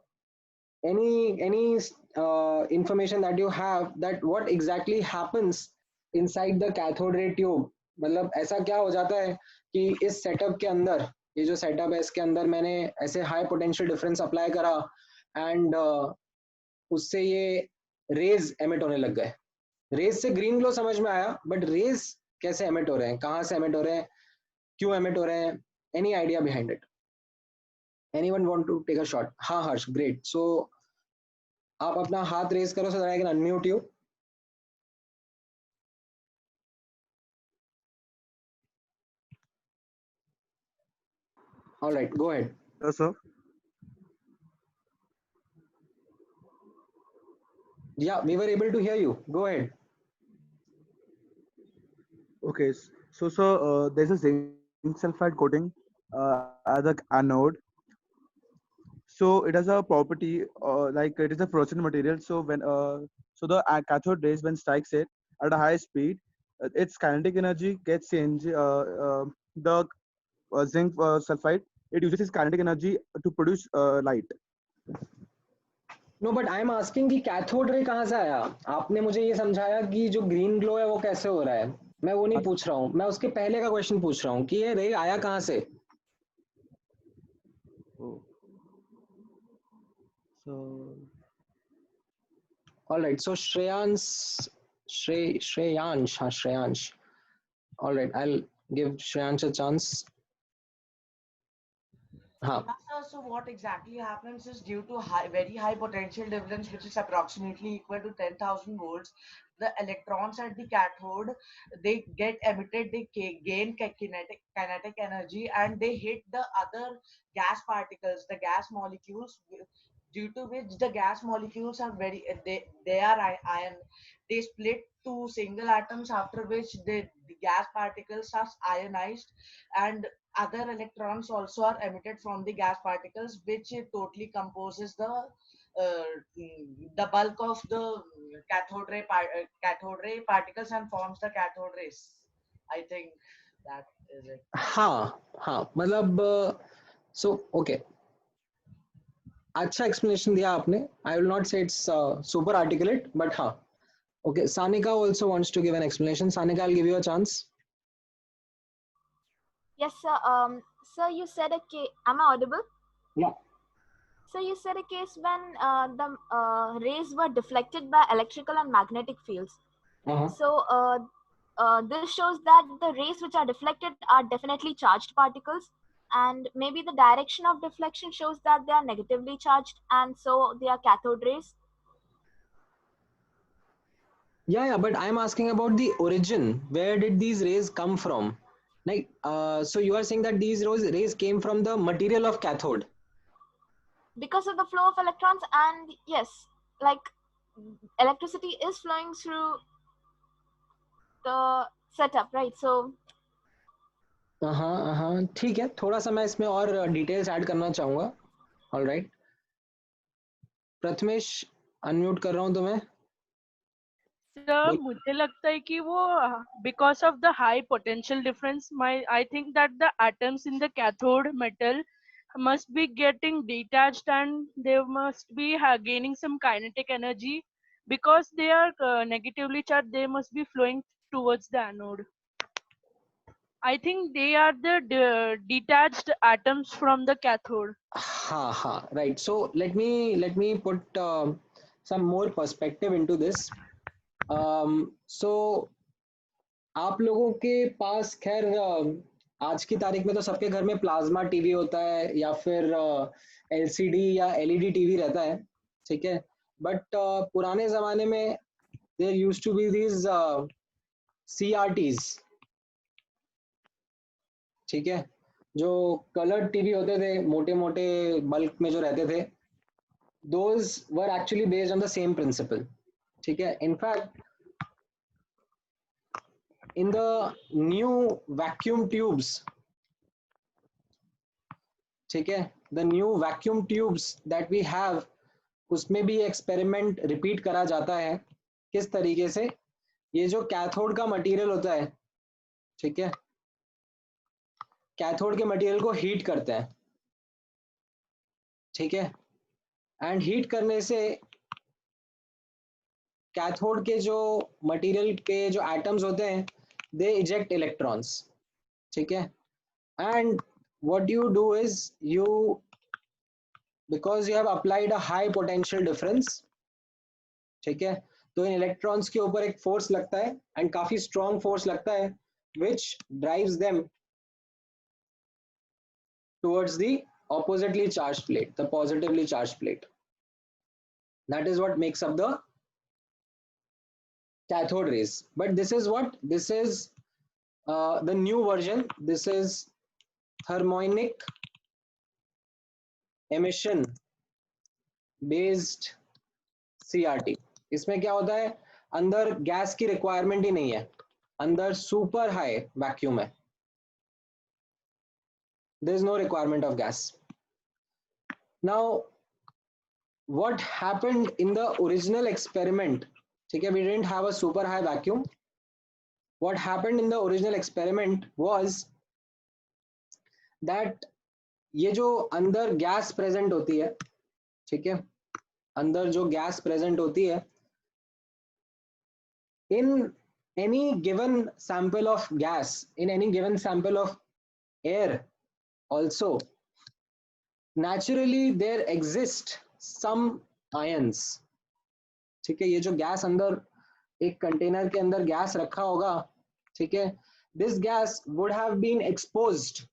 any information that you have, that what exactly happens inside the cathode ray tube. मतलब ऐसा क्या हो जाता है कि इस setup के अंदर, ये जो सेटअप है इसके अंदर मैंने ऐसे हाई पोटेंशियल डिफरेंस अप्लाई करा एंड उससे ये रेज एमिट होने लग गए. रेज से ग्रीन ग्लो समझ में आया, बट रेज कैसे एमिट हो रहे हैं, कहाँ से एमिट हो रहे हैं, क्यों एमिट हो रहे हैं, any idea behind it? Anyone want to take a shot? हाँ हर्ष, ग्रेट. सो आप अपना हाथ रेज करो so that I can unmute you. All right, go ahead. Yes, sir. Yeah, we were able to hear you. Go ahead. Okay. So, there's a zinc sulfide coating as a anode. So it has a property like it is a frozen material. So when so the cathode rays when strikes it at a high speed, its kinetic energy gets changed. The zinc sulfide, it uses its kinetic energy to produce light. No, but I am asking कि cathode ray कहाँ से आया? आपने मुझे ये समझाया कि जो ग्रीन ग्लो है वो कैसे हो रहा है. मैं वो नहीं पूछ रहा हूँ, मैं उसके पहले का क्वेश्चन पूछ रहा हूँ कि ये रे आया कहाँ से. So all right, so Shreyansh. All right, I'll give Shreyansh a chance. हाँ Yeah, sir, so what exactly happens is due to very high potential difference, which is approximately equal to 10,000 volts, the electrons at the cathode, they get emitted, they gain kinetic energy, and they hit the other gas particles, the gas molecules, due to which the gas molecules are they are ion. They split to single atoms, after which the gas particles are ionized, and other electrons also are emitted from the gas particles, which totally composes the bulk of the cathode ray particles and forms the cathode rays. I think that is it. हाँ हाँ मतलब so okay अच्छा explanation दिया आपने. आई will not से it's super articulate but हाँ. Okay, Sanika also wants to give an explanation. Sanika, I'll give you a chance. Yes, sir. Sir, you said a case. Am I audible? Yeah. So you said a case when the rays were deflected by electrical and magnetic fields. Uh-huh. So this shows that the rays which are deflected are definitely charged particles, and maybe the direction of deflection shows that they are negatively charged, and so they are cathode rays. Yeah, but I'm asking about the origin. Where did these rays come from? Like, so you are saying that these rays came from the material of cathode. Because of the flow of electrons, and yes, like electricity is flowing through the setup, right? So हाँ हाँ ठीक है. थोड़ा सा मैं इसमें और details add करना चाहूँगा. All right. प्रथमेश अनम्यूट कर रहा हूँ तुम्हें. सर मुझे लगता है कि वो because of the high potential difference, I think that the atoms in the cathode metal must be getting detached, and they must be gaining some kinetic energy because they are negatively charged. They must be flowing towards the anode. I think they are the detached atoms from the cathode. Ha. Right. So let me put some more perspective into this. So आप लोगों के पास खैर आज की तारीख में तो सबके घर में प्लाज्मा टीवी होता है या फिर एलसीडी या एलईडी टीवी रहता है. ठीक है. बट पुराने जमाने में there used to be these CRTs. ठीक है. जो कलर्ड टीवी होते थे मोटे मोटे बल्क में जो रहते थे, those were actually based on the same principle. ठीक है. In fact in the new vacuum tubes, ठीक है, the new vacuum tubes that we have, उसमें भी एक्सपेरिमेंट रिपीट करा जाता है. किस तरीके से? ये जो कैथोड का मटेरियल होता है, ठीक है, कैथोड के मटेरियल को हीट करते हैं. ठीक है. एंड हीट करने से कैथोड के जो मटेरियल के जो एटम्स होते हैं, दे इजेक्ट इलेक्ट्रॉन्स. ठीक है. And what you do is because you have applied a high potential difference, ठीक है, तो इन इलेक्ट्रॉन्स के ऊपर एक फोर्स लगता है एंड काफी स्ट्रॉन्ग फोर्स लगता है which drives them towards the oppositely charged plate, the positively charged plate. That is what makes up the cathode rays. But this is the new version. This is thermionic emission based CRT. इसमें क्या होता है? अंदर gas की requirement ही नहीं है, अंदर super high vacuum है. there is no requirement of gas. Now what happened in the original experiment, ठीक है, we didn't have a super high vacuum. What happened in the original experiment was that ये जो अंदर gas present होती है, ठीक है, अंदर जो गैस प्रेजेंट होती है, in any given sample of gas, in any given sample of air also, naturally there exist some ions. ठीक है. ये जो गैस अंदर एक कंटेनर के अंदर गैस रखा होगा, ठीक है, this gas would have been exposed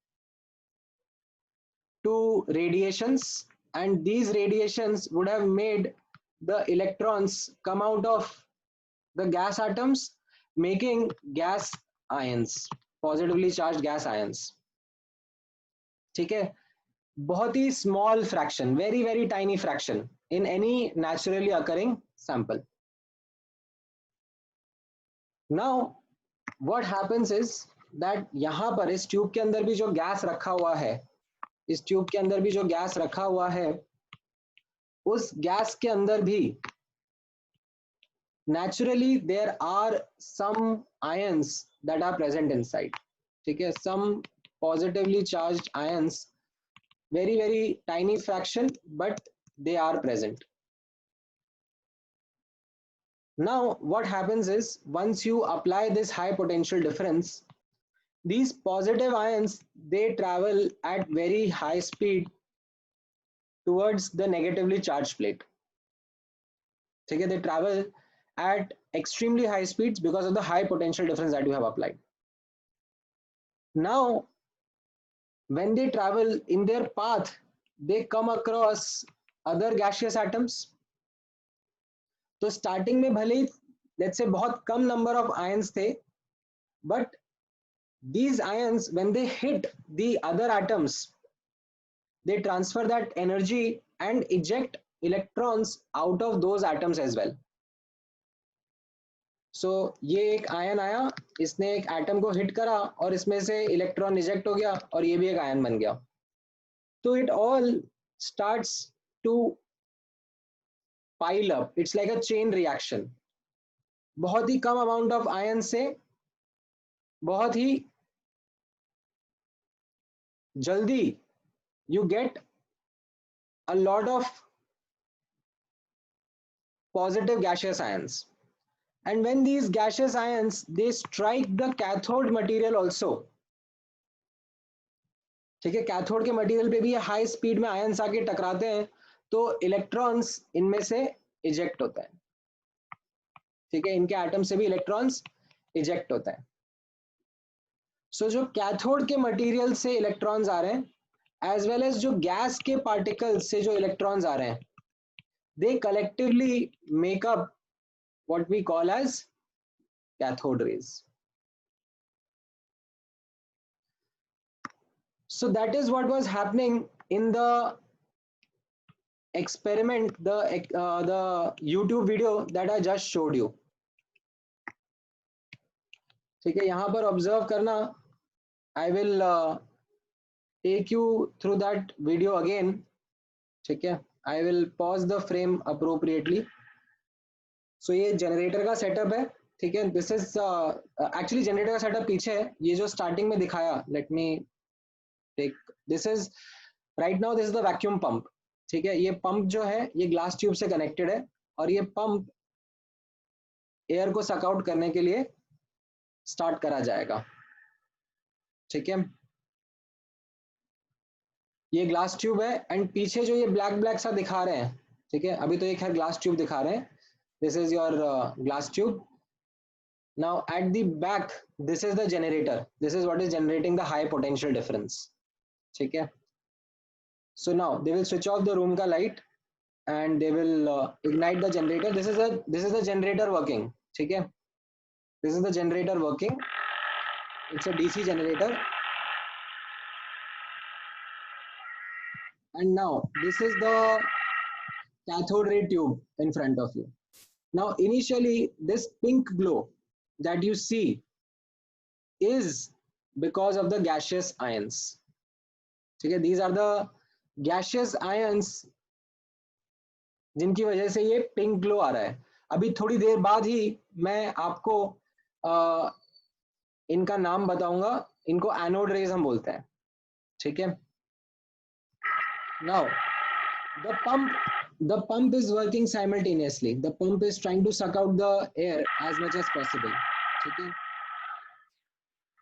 to radiations, and these radiations would have made the electrons come out of the gas atoms, making gas ions, positively charged gas ions. ठीक है, बहुत ही small fraction, very very tiny fraction in any naturally occurring sample. Now what happens is that यहाँ पर इस tube के अंदर भी जो गैस रखा हुआ है, इस ट्यूब के अंदर भी जो गैस रखा हुआ है, उस गैस के अंदर भी naturally there are some ions that are present inside. ठीक है, some positively charged ions, very very tiny fraction, but they are present. Now what happens is, once you apply this high potential difference, these positive ions, they travel at very high speed towards the negatively charged plate. Okay, they travel at extremely high speeds because of the high potential difference that you have applied. Now when they travel in their path, they come across other gaseous atoms. तो starting में भले ही let's say बहुत कम number of ions थे, but these ions, when they hit the other atoms, they transfer that energy and eject electrons out of those atoms as well. So ये एक ion आया, इसने एक एटम को हिट करा और इसमें से इलेक्ट्रॉन इजेक्ट हो गया और ये भी एक आयन बन गया. तो it all starts to pile up. It's like a chain reaction. बहुत ही कम amount of ion से बहुत ही जल्दी you get a lot of positive gaseous ions. And when these gaseous ions, they strike the cathode material also. ठीक है, cathode के material पे भी high speed में आयंस आके टकराते हैं, तो इलेक्ट्रॉन्स इनमें से इजेक्ट होता है. ठीक है, इनके एटम से भी इलेक्ट्रॉन्स इजेक्ट होता है. सो जो कैथोड के मटेरियल से इलेक्ट्रॉन्स आ रहे हैं, एज वेल एज जो गैस के पार्टिकल्स से जो इलेक्ट्रॉन्स आ रहे हैं, they collectively make up what we call as cathode rays. So that is what was happening in the experiment, the YouTube video that I just showed you. ठीक है, यहाँ पर observe करना. I will take you through that video again. ठीक है, I will pause the frame appropriately. So ये generator का setup है. ठीक है, दिस इज एक्चुअली जनरेटर का सेटअप पीछे है. ये जो स्टार्टिंग में दिखाया, let me take, this is right now, this is the vacuum pump. ठीक है, ये पंप जो है ये ग्लास ट्यूब से कनेक्टेड है और ये पंप एयर को सक आउट करने के लिए स्टार्ट करा जाएगा. ठीक है, ये ग्लास ट्यूब है एंड पीछे जो ये ब्लैक ब्लैक सा दिखा रहे हैं, ठीक है, अभी तो एक है ग्लास ट्यूब दिखा रहे हैं. This is your glass tube. Now at the back, this is the generator. This is what is generating the high potential difference. ठीक है. So now they will switch off the room ka light and they will ignite the generator. This is the generator working. ठीक है. This is the generator working. It's a DC generator. And now this is the cathode ray tube in front of you. Now initially this pink glow that you see is because of the gaseous ions. ठीक है, these are the gaseous ions जिनकी वजह से ये pink glow आ रहा है. अभी थोड़ी देर बाद ही मैं आपको इनका नाम बताऊंगा. इनको एनोड रेज हम बोलते हैं. ठीक है. Now the pump is working simultaneously. The pump is trying to suck out the air as much as possible. Okay.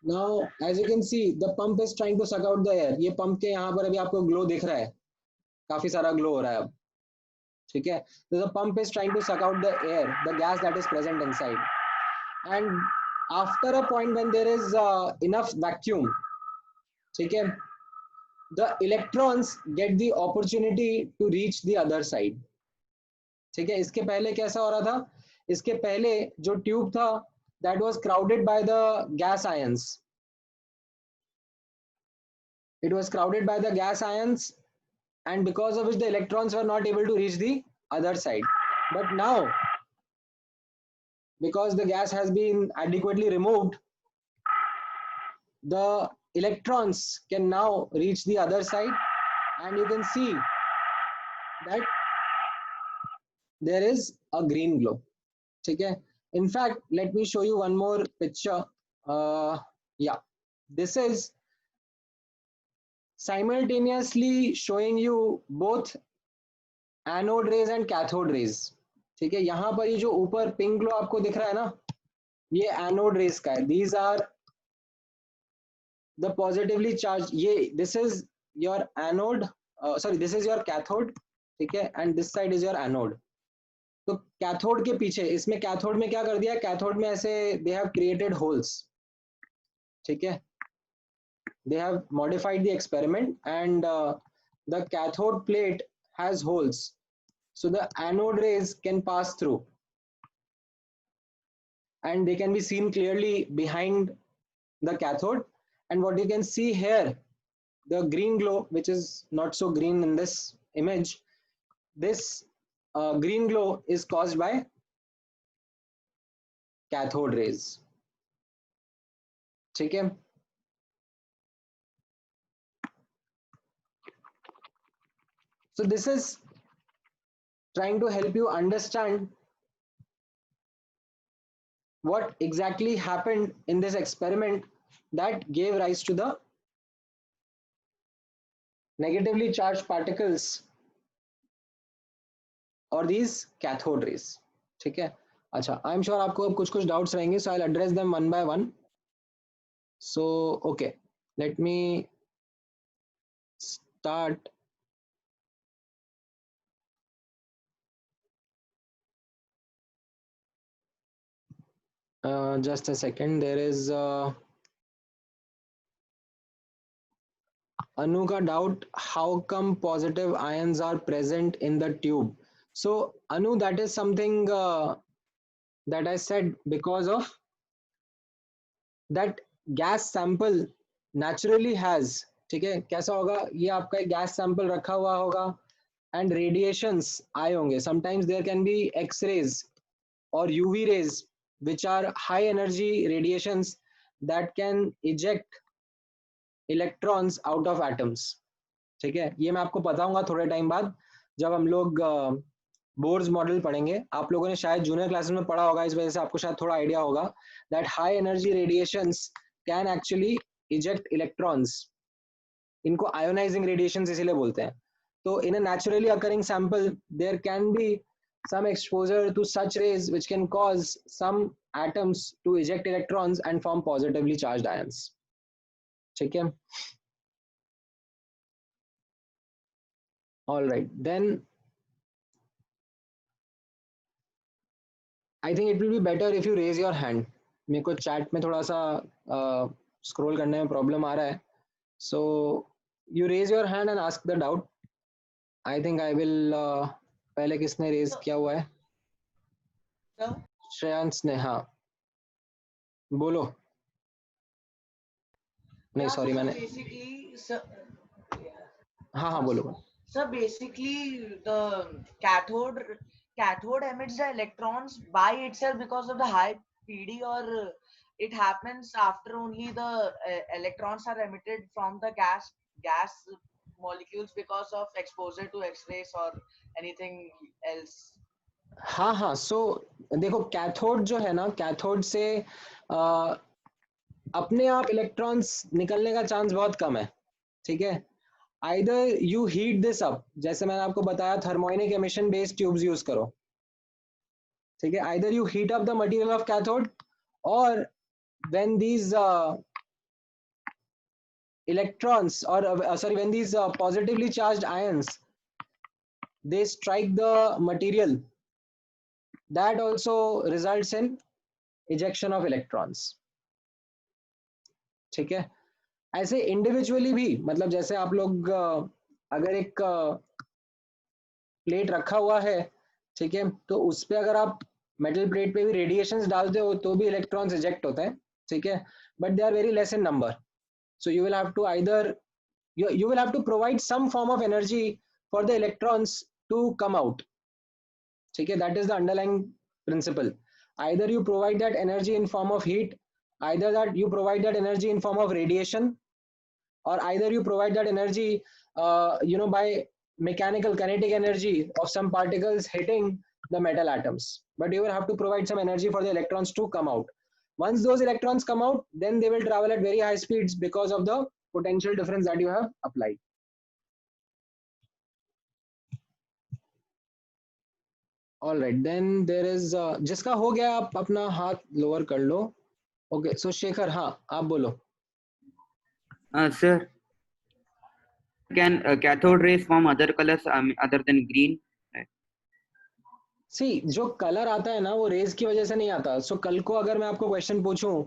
Now as you can see, the pump is trying to suck out the air. ये pump के यहाँ पर अभी आपको glow दिख रहा है, काफी सारा ग्लो हो रहा है अब. ठीक है, so the pump is trying to suck out the air, the gas that is present inside, and after a point when there is enough vacuum, ठीक है, the electrons get the opportunity to reach the other side. ठीक है, इसके पहले कैसा हो रहा था? इसके पहले जो ट्यूब था that was crowded by the gas ions. It was crowded by the gas ions, and because of which the electrons were not able to reach the other side. But now, because the gas has been adequately removed, the electrons can now reach the other side, and you can see that there is a green glow. Okay. In fact, let me show you one more picture. Yeah, this is simultaneously showing you both anode rays and cathode rays. ठीक है, यहाँ पर ये जो ऊपर pink glow आपको दिख रहा है ना, ये एनोड रेज का है. These are the positively charged. ये this is your anode, sorry this is your cathode. ठीक है, and this side is your anode. तो कैथोड के पीछे, इसमें कैथोड में क्या कर दिया? कैथोड में ऐसे दे हैव क्रिएटेड होल्स. ठीक है, they have modified the experiment, and the cathode plate has holes, so the anode rays can pass through and they can be seen clearly behind the cathode. And what you can see here, the green glow, which is not so green in this image, this green glow is caused by cathode rays. ठीक है, so this is trying to help you understand what exactly happened in this experiment that gave rise to the negatively charged particles or these cathode rays. ठीक है, अच्छा, आई am sure आपको अब कुछ doubts रहेंगे, so I'll address them one by one. So okay, let me start. Just a second. There is Anu ka doubt, how come positive ions are present in the tube? So Anu, that is something that I said, because of that gas sample naturally has. ठीक है, कैसा होगा? ये आपका एक gas sample रखा हुआ होगा and radiations आए होंगे. Sometimes there can be X-rays or UV rays, which are high energy radiations that can eject electrons out of atoms. ठीक है, ये मैं आपको बताऊंगा थोड़े टाइम बाद जब हम लोग बोर्स मॉडल पढ़ेंगे. आप लोगों ने शायद जूनियर क्लासेस में पढ़ा होगा, इस वजह से आपको शायद थोड़ा आइडिया होगा that high energy radiations can actually eject electrons. इनको आयोनाइजिंग रेडिएशंस इसीलिए बोलते हैं. तो in a naturally occurring sample there can be some exposure to such rays which can cause some atoms to eject electrons and form positively charged ions. ठीक है, all right, then I think it will be better if you raise your hand. मेरे को chat में थोड़ा सा scroll करने में problem आ रहा है, so you raise your hand and ask the doubt. I think I will पहले किसने रेज किया हुआ है? श्रेयांश ने. हाँ बोलो. नहीं सॉरी, मैंने हाँ बोलो. So basically the cathode emits the electrons by itself because of the high PD, or it happens after only the electrons are emitted from the gas molecules because of exposure to X-rays or anything else. हाँ, so देखो cathode जो है ना, cathode से अपने आप electrons निकलने का चांस बहुत कम है. ठीक है, either you heat this up, जैसे मैंने आपको बताया thermionic emission based tubes use करो. ठीक है, either you heat up the material of cathode, or when these electrons or when these positively charged ions they strike the material, that also results in ejection of electrons. ठीक है, ऐसे individually भी, मतलब जैसे आप लोग अगर एक प्लेट रखा हुआ है, ठीक है, तो उस पे अगर आप मेटल प्लेट पे भी रेडिएशंस डालते हो तो भी इलेक्ट्रॉन्स इजेक्ट होते हैं, ठीक है, but they are very less in number. So you will have to either you will have to provide some form of energy for the electrons to come out. Okay, that is the underlying principle. Either you provide that energy in form of heat, either that you provide that energy in form of radiation, or either you provide that energy by mechanical kinetic energy of some particles hitting the metal atoms, but you will have to provide some energy for the electrons to come out. Once those electrons come out, then they will travel at very high speeds because of the potential difference that you have applied. All right, then there is जिसका हो गया आप अपना हाथ lower कर लो. Okay, so Shekhar, हाँ आप बोलो. Sir, can cathode rays form other colors other than green? सी जो कलर आता है ना वो रेज की वजह से नहीं आता. सो कल को अगर मैं आपको क्वेश्चन पूछूं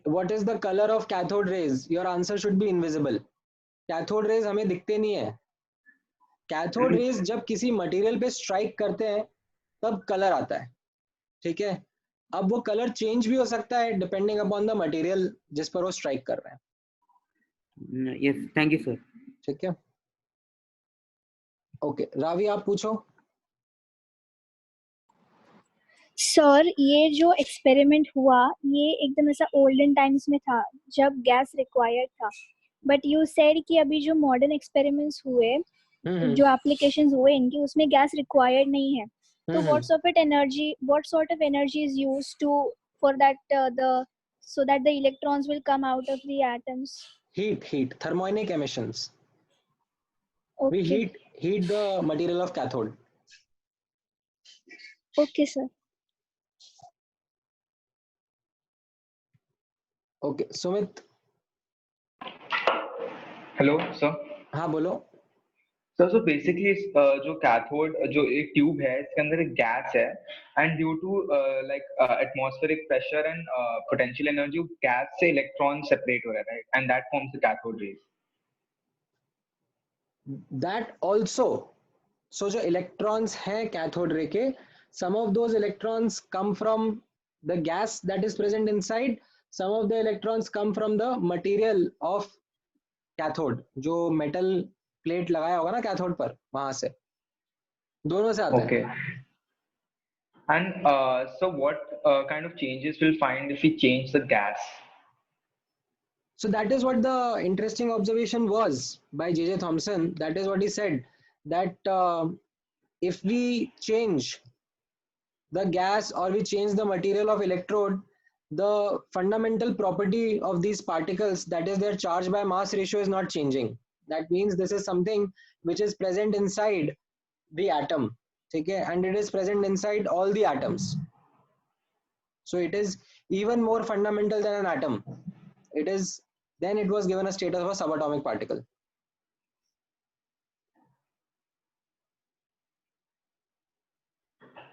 what is the colour of cathode rays, your answer should be invisible. Cathode rays हमें दिखते नहीं है. कैथोड रेज जब किसी मटेरियल पे स्ट्राइक करते हैं तब कलर आता है, ठीक है. अब वो कलर चेंज भी हो सकता है डिपेंडिंग अपॉन द मटेरियल जिस पर वो स्ट्राइक कर रहे हैं. Yes, thank you, sir. ठीक है, ओके. रावी आप पूछो. सर ये जो एक्सपेरिमेंट हुआ ये एकदम ऐसा ओल्डन टाइम्स में था जब गैस रिक्वायर्ड था, बट यू सेड कि अभी जो मॉडर्न एक्सपेरिमेंट्स हुए जो एप्लीकेशंस हुए इनकी उसमें गैस रिक्वायर्ड नहीं है. तो what sort of energy is used to for that so that the electrons will come out of the atoms? Heat, thermionic emissions. Okay. We heat the material of cathode. Okay, sir. Okay, Sumit. Hello sir. हाँ बोलो. So basically जो cathode जो एक tube है इसके अंदर एक gas है and due to like atmospheric pressure and potential energy gas से इलेक्ट्रॉन सेपरेट हो रहा है, right, and that forms the cathode rays. That also, so जो electrons हैं cathode ray के, some of those electrons come from the gas that is present inside, some of the electrons come from the material of cathode, जो metal plate लगाया होगा ना cathode पर, वहां से दोनों से आते हैं. And so what kind of changes we'll find if we change the gas? So that is what the interesting observation was by J.J. Thomson. That is what he said, that if we change the gas or we change the material of electrode, the fundamental property of these particles, that is their charge by mass ratio, is not changing. That means this is something which is present inside the atom, okay, and it is present inside all the atoms. So it is even more fundamental than an atom. Then it was given a status of a subatomic particle.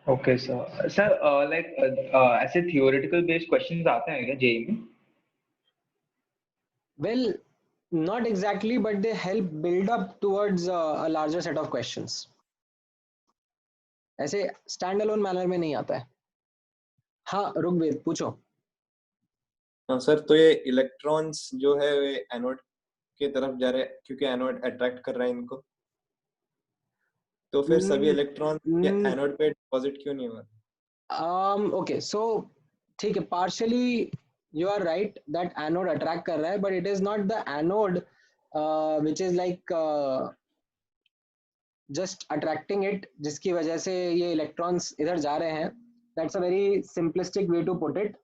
Okay, sir. Sir, like ऐसे theoretical based questions आते हैं क्या JEE में? Well, not exactly, but they help build up towards a larger set of questions. ऐसे standalone manner में नहीं आता है. हाँ रुग्वेद पूछो. हाँ सर, तो ये इलेक्ट्रॉन्स जो है वे एनोड की तरफ जा रहे हैं क्योंकि एनोड अट्रैक्ट कर रहा है इनको, तो फिर सभी इलेक्ट्रॉन एनोड पे डिपॉजिट क्यों नहीं हो रहा? Okay, so ठीक है, partially you are right that anode attract कर रहा है, but it is not the anode which is like just attracting it, जिसकी वजह से ये electrons इधर जा रहे हैं. That's a very simplistic way to put it.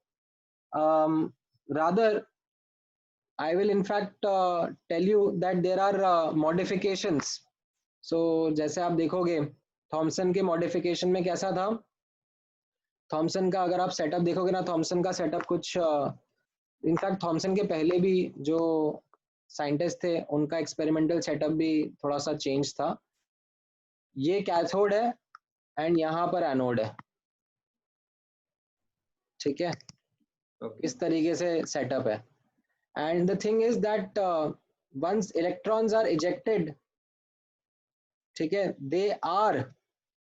Rather, I will in fact tell you that there are modifications. So जैसे आप देखोगे थॉमसन के मॉडिफिकेशन में कैसा था, थॉमसन का अगर आप सेटअप देखोगे ना, थॉमसन का सेटअप कुछ इनफैक्ट थॉमसन के पहले भी जो साइंटिस्ट थे उनका एक्सपेरिमेंटल सेटअप भी थोड़ा सा चेंज था. ये कैथोड है एंड यहाँ पर एनोड है, ठीक है. इस तरीके से सेटअप है. and the thing is that once electrons are ejected, ठीक है,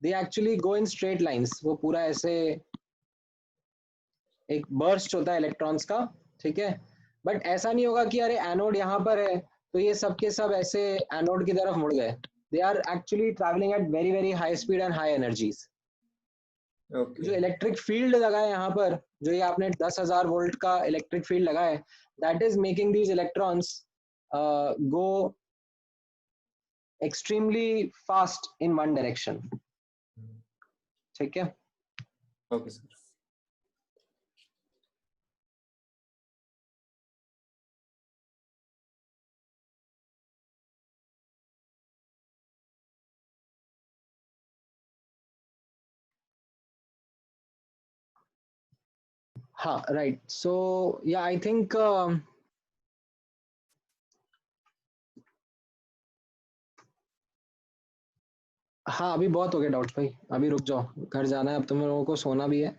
they actually go in straight lines. वो पूरा ऐसे एक बर्स्ट होता है इलेक्ट्रॉन्स का, ठीक है, बट ऐसा नहीं होगा कि अरे एनोड यहाँ पर है तो ये सब के सब ऐसे एनोड की तरफ मुड़ गए. They are actually traveling at very very high speed and high energies. जो इलेक्ट्रिक फील्ड लगा है यहाँ पर, जो ये आपने 10,000 वोल्ट का इलेक्ट्रिक फील्ड लगा है, that is making these electrons go extremely fast in one direction. ठीक है. Okay sir. हाँ, राइट. सो या आई थिंक हाँ, अभी बहुत हो गया डाउट भाई, अभी रुक जाओ, घर जाना है अब, तुम लोगों को सोना भी है.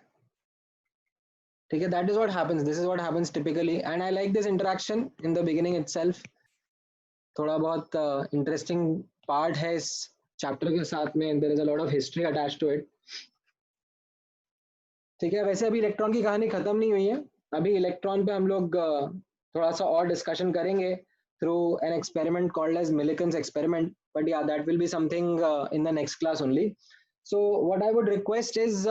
ठीक है. That is what happens, this is what happens typically, and I like this interaction in the beginning itself. थोड़ा बहुत इंटरेस्टिंग पार्ट है इस चैप्टर के साथ में. There is a lot of history attached to it. ठीक है. वैसे अभी इलेक्ट्रॉन की कहानी खत्म नहीं हुई है. अभी इलेक्ट्रॉन पे हम लोग थोड़ा सा और डिस्कशन करेंगे through an experiment called as Millikan's experiment, but या that will be something in the next class only. So what I would request is,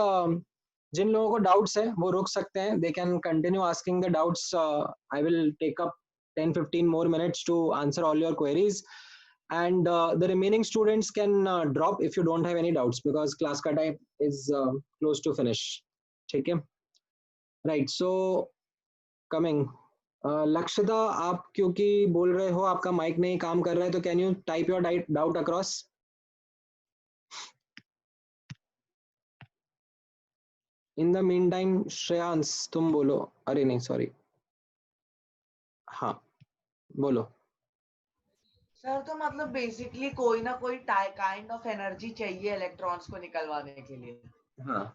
जिन लोगों को डाउट्स है वो रुक सकते हैं. They can continue asking the doubts. I will take up 10-15 more minutes to answer all your queries, and the remaining students can drop if you don't have any doubts, because class ka time is close to finish. ठीक है. Right. So coming Lakshita, आप क्योंकि बोल रहे हो आपका mic नहीं काम कर रहा है, तो can you type your doubt across. In the mean time Shreyansh तुम बोलो. अरे नहीं, सॉरी. हाँ, बोलो. सर तो मतलब बेसिकली कोई ना कोई काइंड ऑफ एनर्जी चाहिए इलेक्ट्रॉन्स को निकलवाने के लिए. हाँ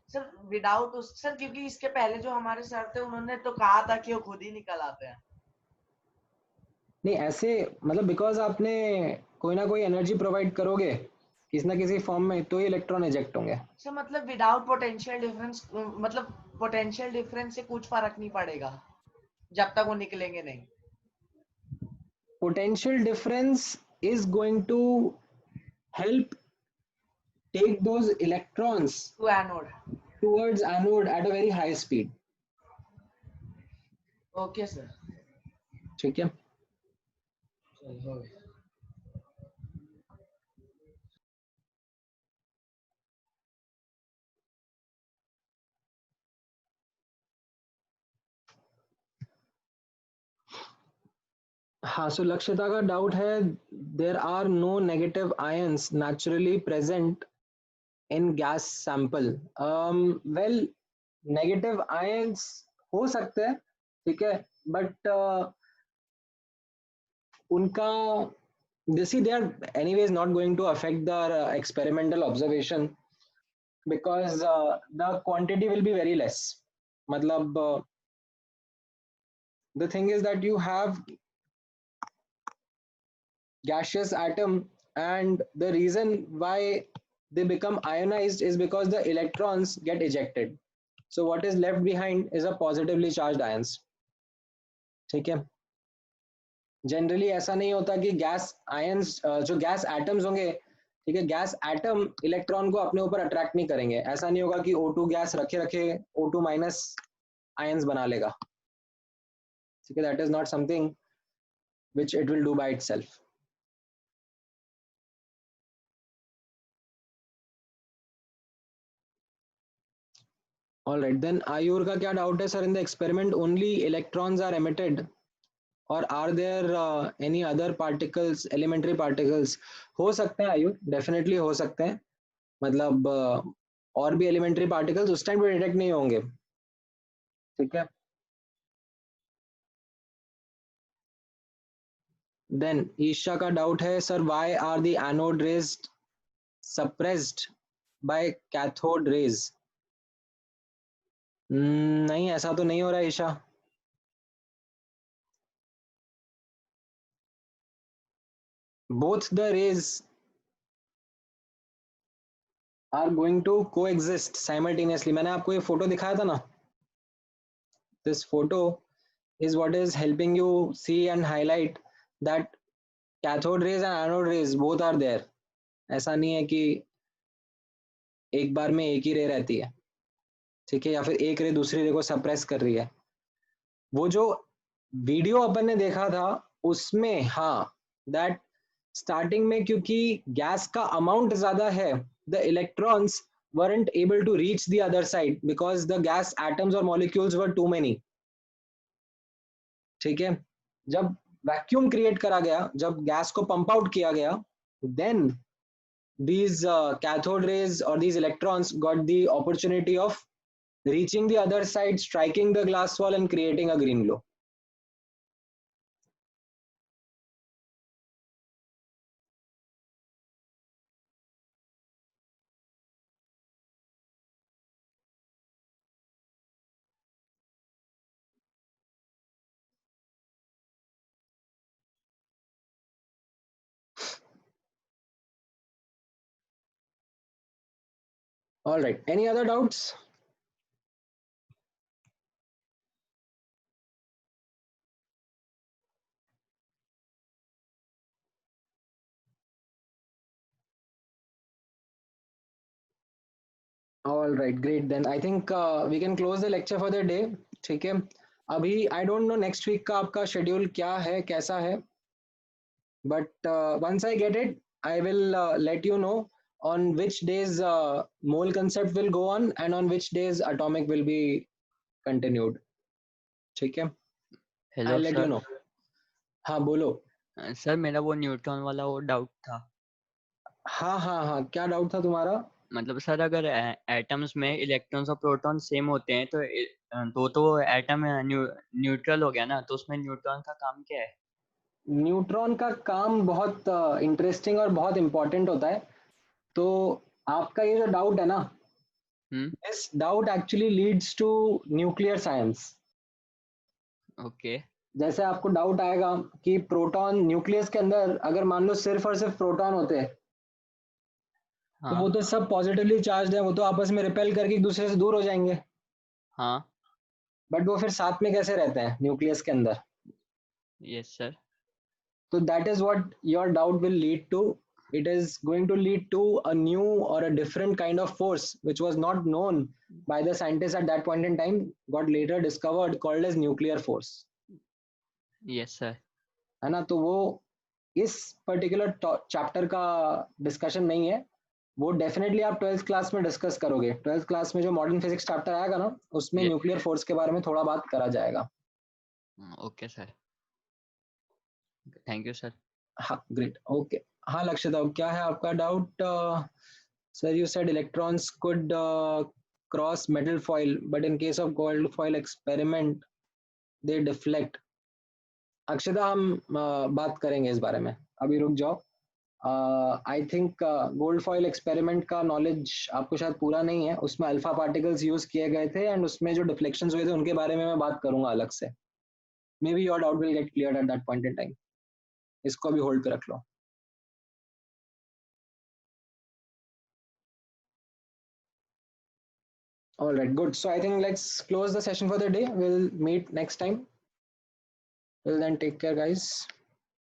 सर विदाउट उस सर, क्योंकि इसके पहले जो हमारे सर थे उन्होंने तो कहा था कि वो खुद ही निकल आते हैं. नहीं, ऐसे मतलब बिकॉज आपने कोई ना कोई एनर्जी प्रोवाइड करोगे किसी ना किसी फॉर्म में, तो ये इलेक्ट्रॉन इजेक्ट होंगे. सर मतलब विदाउट पोटेंशियल डिफरेंस, मतलब पोटेंशियल डिफरेंस से कुछ फर्क नहीं पड़ेगा जब तक वो निकलेंगे नहीं. Potential difference is going to help take those electrons to anode, towards anode at a very high speed. Okay sir. ठीक है. हाँ, सो लक्षिता का डाउट है, there are no negative ions naturally present in gas sample. Well, negative ions हो सकते हैं, ठीक है, बट उनका they are anyways not going to affect the experimental observation, because the quantity will be very less. मतलब the thing is that you have gaseous atom, and the reason why they become ionized is because the electrons get ejected. So what is left behind is a positively charged ions. ठीक है. Generally ऐसा नहीं होता कि gas ions, जो gas atoms होंगे, ठीक है, गैस एटम इलेक्ट्रॉन को अपने ऊपर अट्रैक्ट नहीं करेंगे. ऐसा नहीं होगा कि O2 गैस रखे रखे O2 माइनस आयंस बना लेगा. ठीक है. That is not something which it will do by itself. All right, then Ayur का क्या डाउट है sir? In the experiment only electrons are emitted, और are there any other particles, elementary particles? हो सकते हैं आयुर, डेफिनेटली हो सकते हैं. मतलब और भी एलिमेंट्री पार्टिकल्स उस टाइम पे डिटेक्ट नहीं होंगे. ठीक है. देन ईशा का डाउट है, sir why are the anode rays suppressed by cathode rays? नहीं, ऐसा तो नहीं हो रहा है Isha. both the rays are going to coexist simultaneously. मैंने आपको ये photo दिखाया था ना. This photo is what is helping you see and highlight that cathode rays and anode rays both are there. ऐसा नहीं है कि एक बार में एक ही रे रहती है, ठीक है, या फिर एक रे दूसरी रे को सप्रेस कर रही है. वो जो वीडियो अपन ने देखा था उसमें, हाँ, दैट स्टार्टिंग में क्योंकि गैस का अमाउंट ज्यादा है, the electrons weren't able to reach the other side because the gas atoms or molecules were too many. ठीक है, जब वैक्यूम क्रिएट करा गया, जब गैस को पंप आउट किया गया, then these cathode rays or these electrons got the opportunity of reaching the other side, striking the glass wall and creating a green glow. All right, any other doubts? All right, great. Then I think we can close the lecture for the day. ठीक है, अभी I don't know next week का आपका schedule क्या है, कैसा है, but once I get it, I will let you know on which days mole concept will go on and on which days atomic will be continued. ठीक है, hello I'll let you sir. know. हाँ बोलो. Sir मेरा वो neutron वाला वो doubt था. हाँ हाँ हाँ, क्या डाउट था तुम्हारा? मतलब सर अगर एटम्स में इलेक्ट्रॉन्स और प्रोटॉन सेम होते हैं तो तो एटम न्यूट्रल हो गया ना, तो उसमें न्यूट्रॉन का काम क्या है? न्यूट्रॉन का काम बहुत इंटरेस्टिंग और बहुत इंपॉर्टेंट होता है. तो आपका ये जो डाउट है ना, this doubt actually leads to nuclear science. Okay. जैसे आपको डाउट आएगा कि प्रोटॉन न्यूक्लियस के अंदर अगर मान लो सिर्फ और सिर्फ प्रोटॉन होते हैं, तो वो तो सब पॉजिटिवली चार्ज है, वो तो आपस में रिपेल करके एक दूसरे से दूर हो जाएंगे. हाँ. बट वो फिर साथ में कैसे रहते हैं न्यूक्लियस के अंदर? Yes sir. So that is what your doubt will lead to. It is going to lead to a new or a different kind of force which was not known by the scientists at that point in time, got later discovered, called as nuclear force. Yes sir. है ना? तो वो इस particular chapter का discussion नहीं है, वो definitely आप 12th क्लास में डिस्कस करोगे. 12th क्लास में जो मॉडर्न फिजिक्स चैप्टर आएगा ना, उसमें न्यूक्लियर फोर्स के बारे में थोड़ा बात करा जाएगा. Okay sir. Thank you sir. हाँ, ग्रेट. ओके. हाँ लक्षिता, क्या है आपका doubt? Sir you said electrons could cross metal foil, but in case of gold foil experiment they deflect. Akshita, हम बात करेंगे इस बारे में, अभी रुक जाओ. I think gold foil experiment का नॉलेज आपको शायद पूरा नहीं है. उसमें अल्फा पार्टिकल्स यूज किए गए थे एंड उसमें जो डिफ्लेक्शंस हुए थे उनके बारे में मैं बात करूंगा अलग से. May be your doubt will get clear at that point in time. इसको अभी होल्ड पे रख लो. All right, good. So I think let's close the session for the day. We'll meet next time. Till then, take care, guys.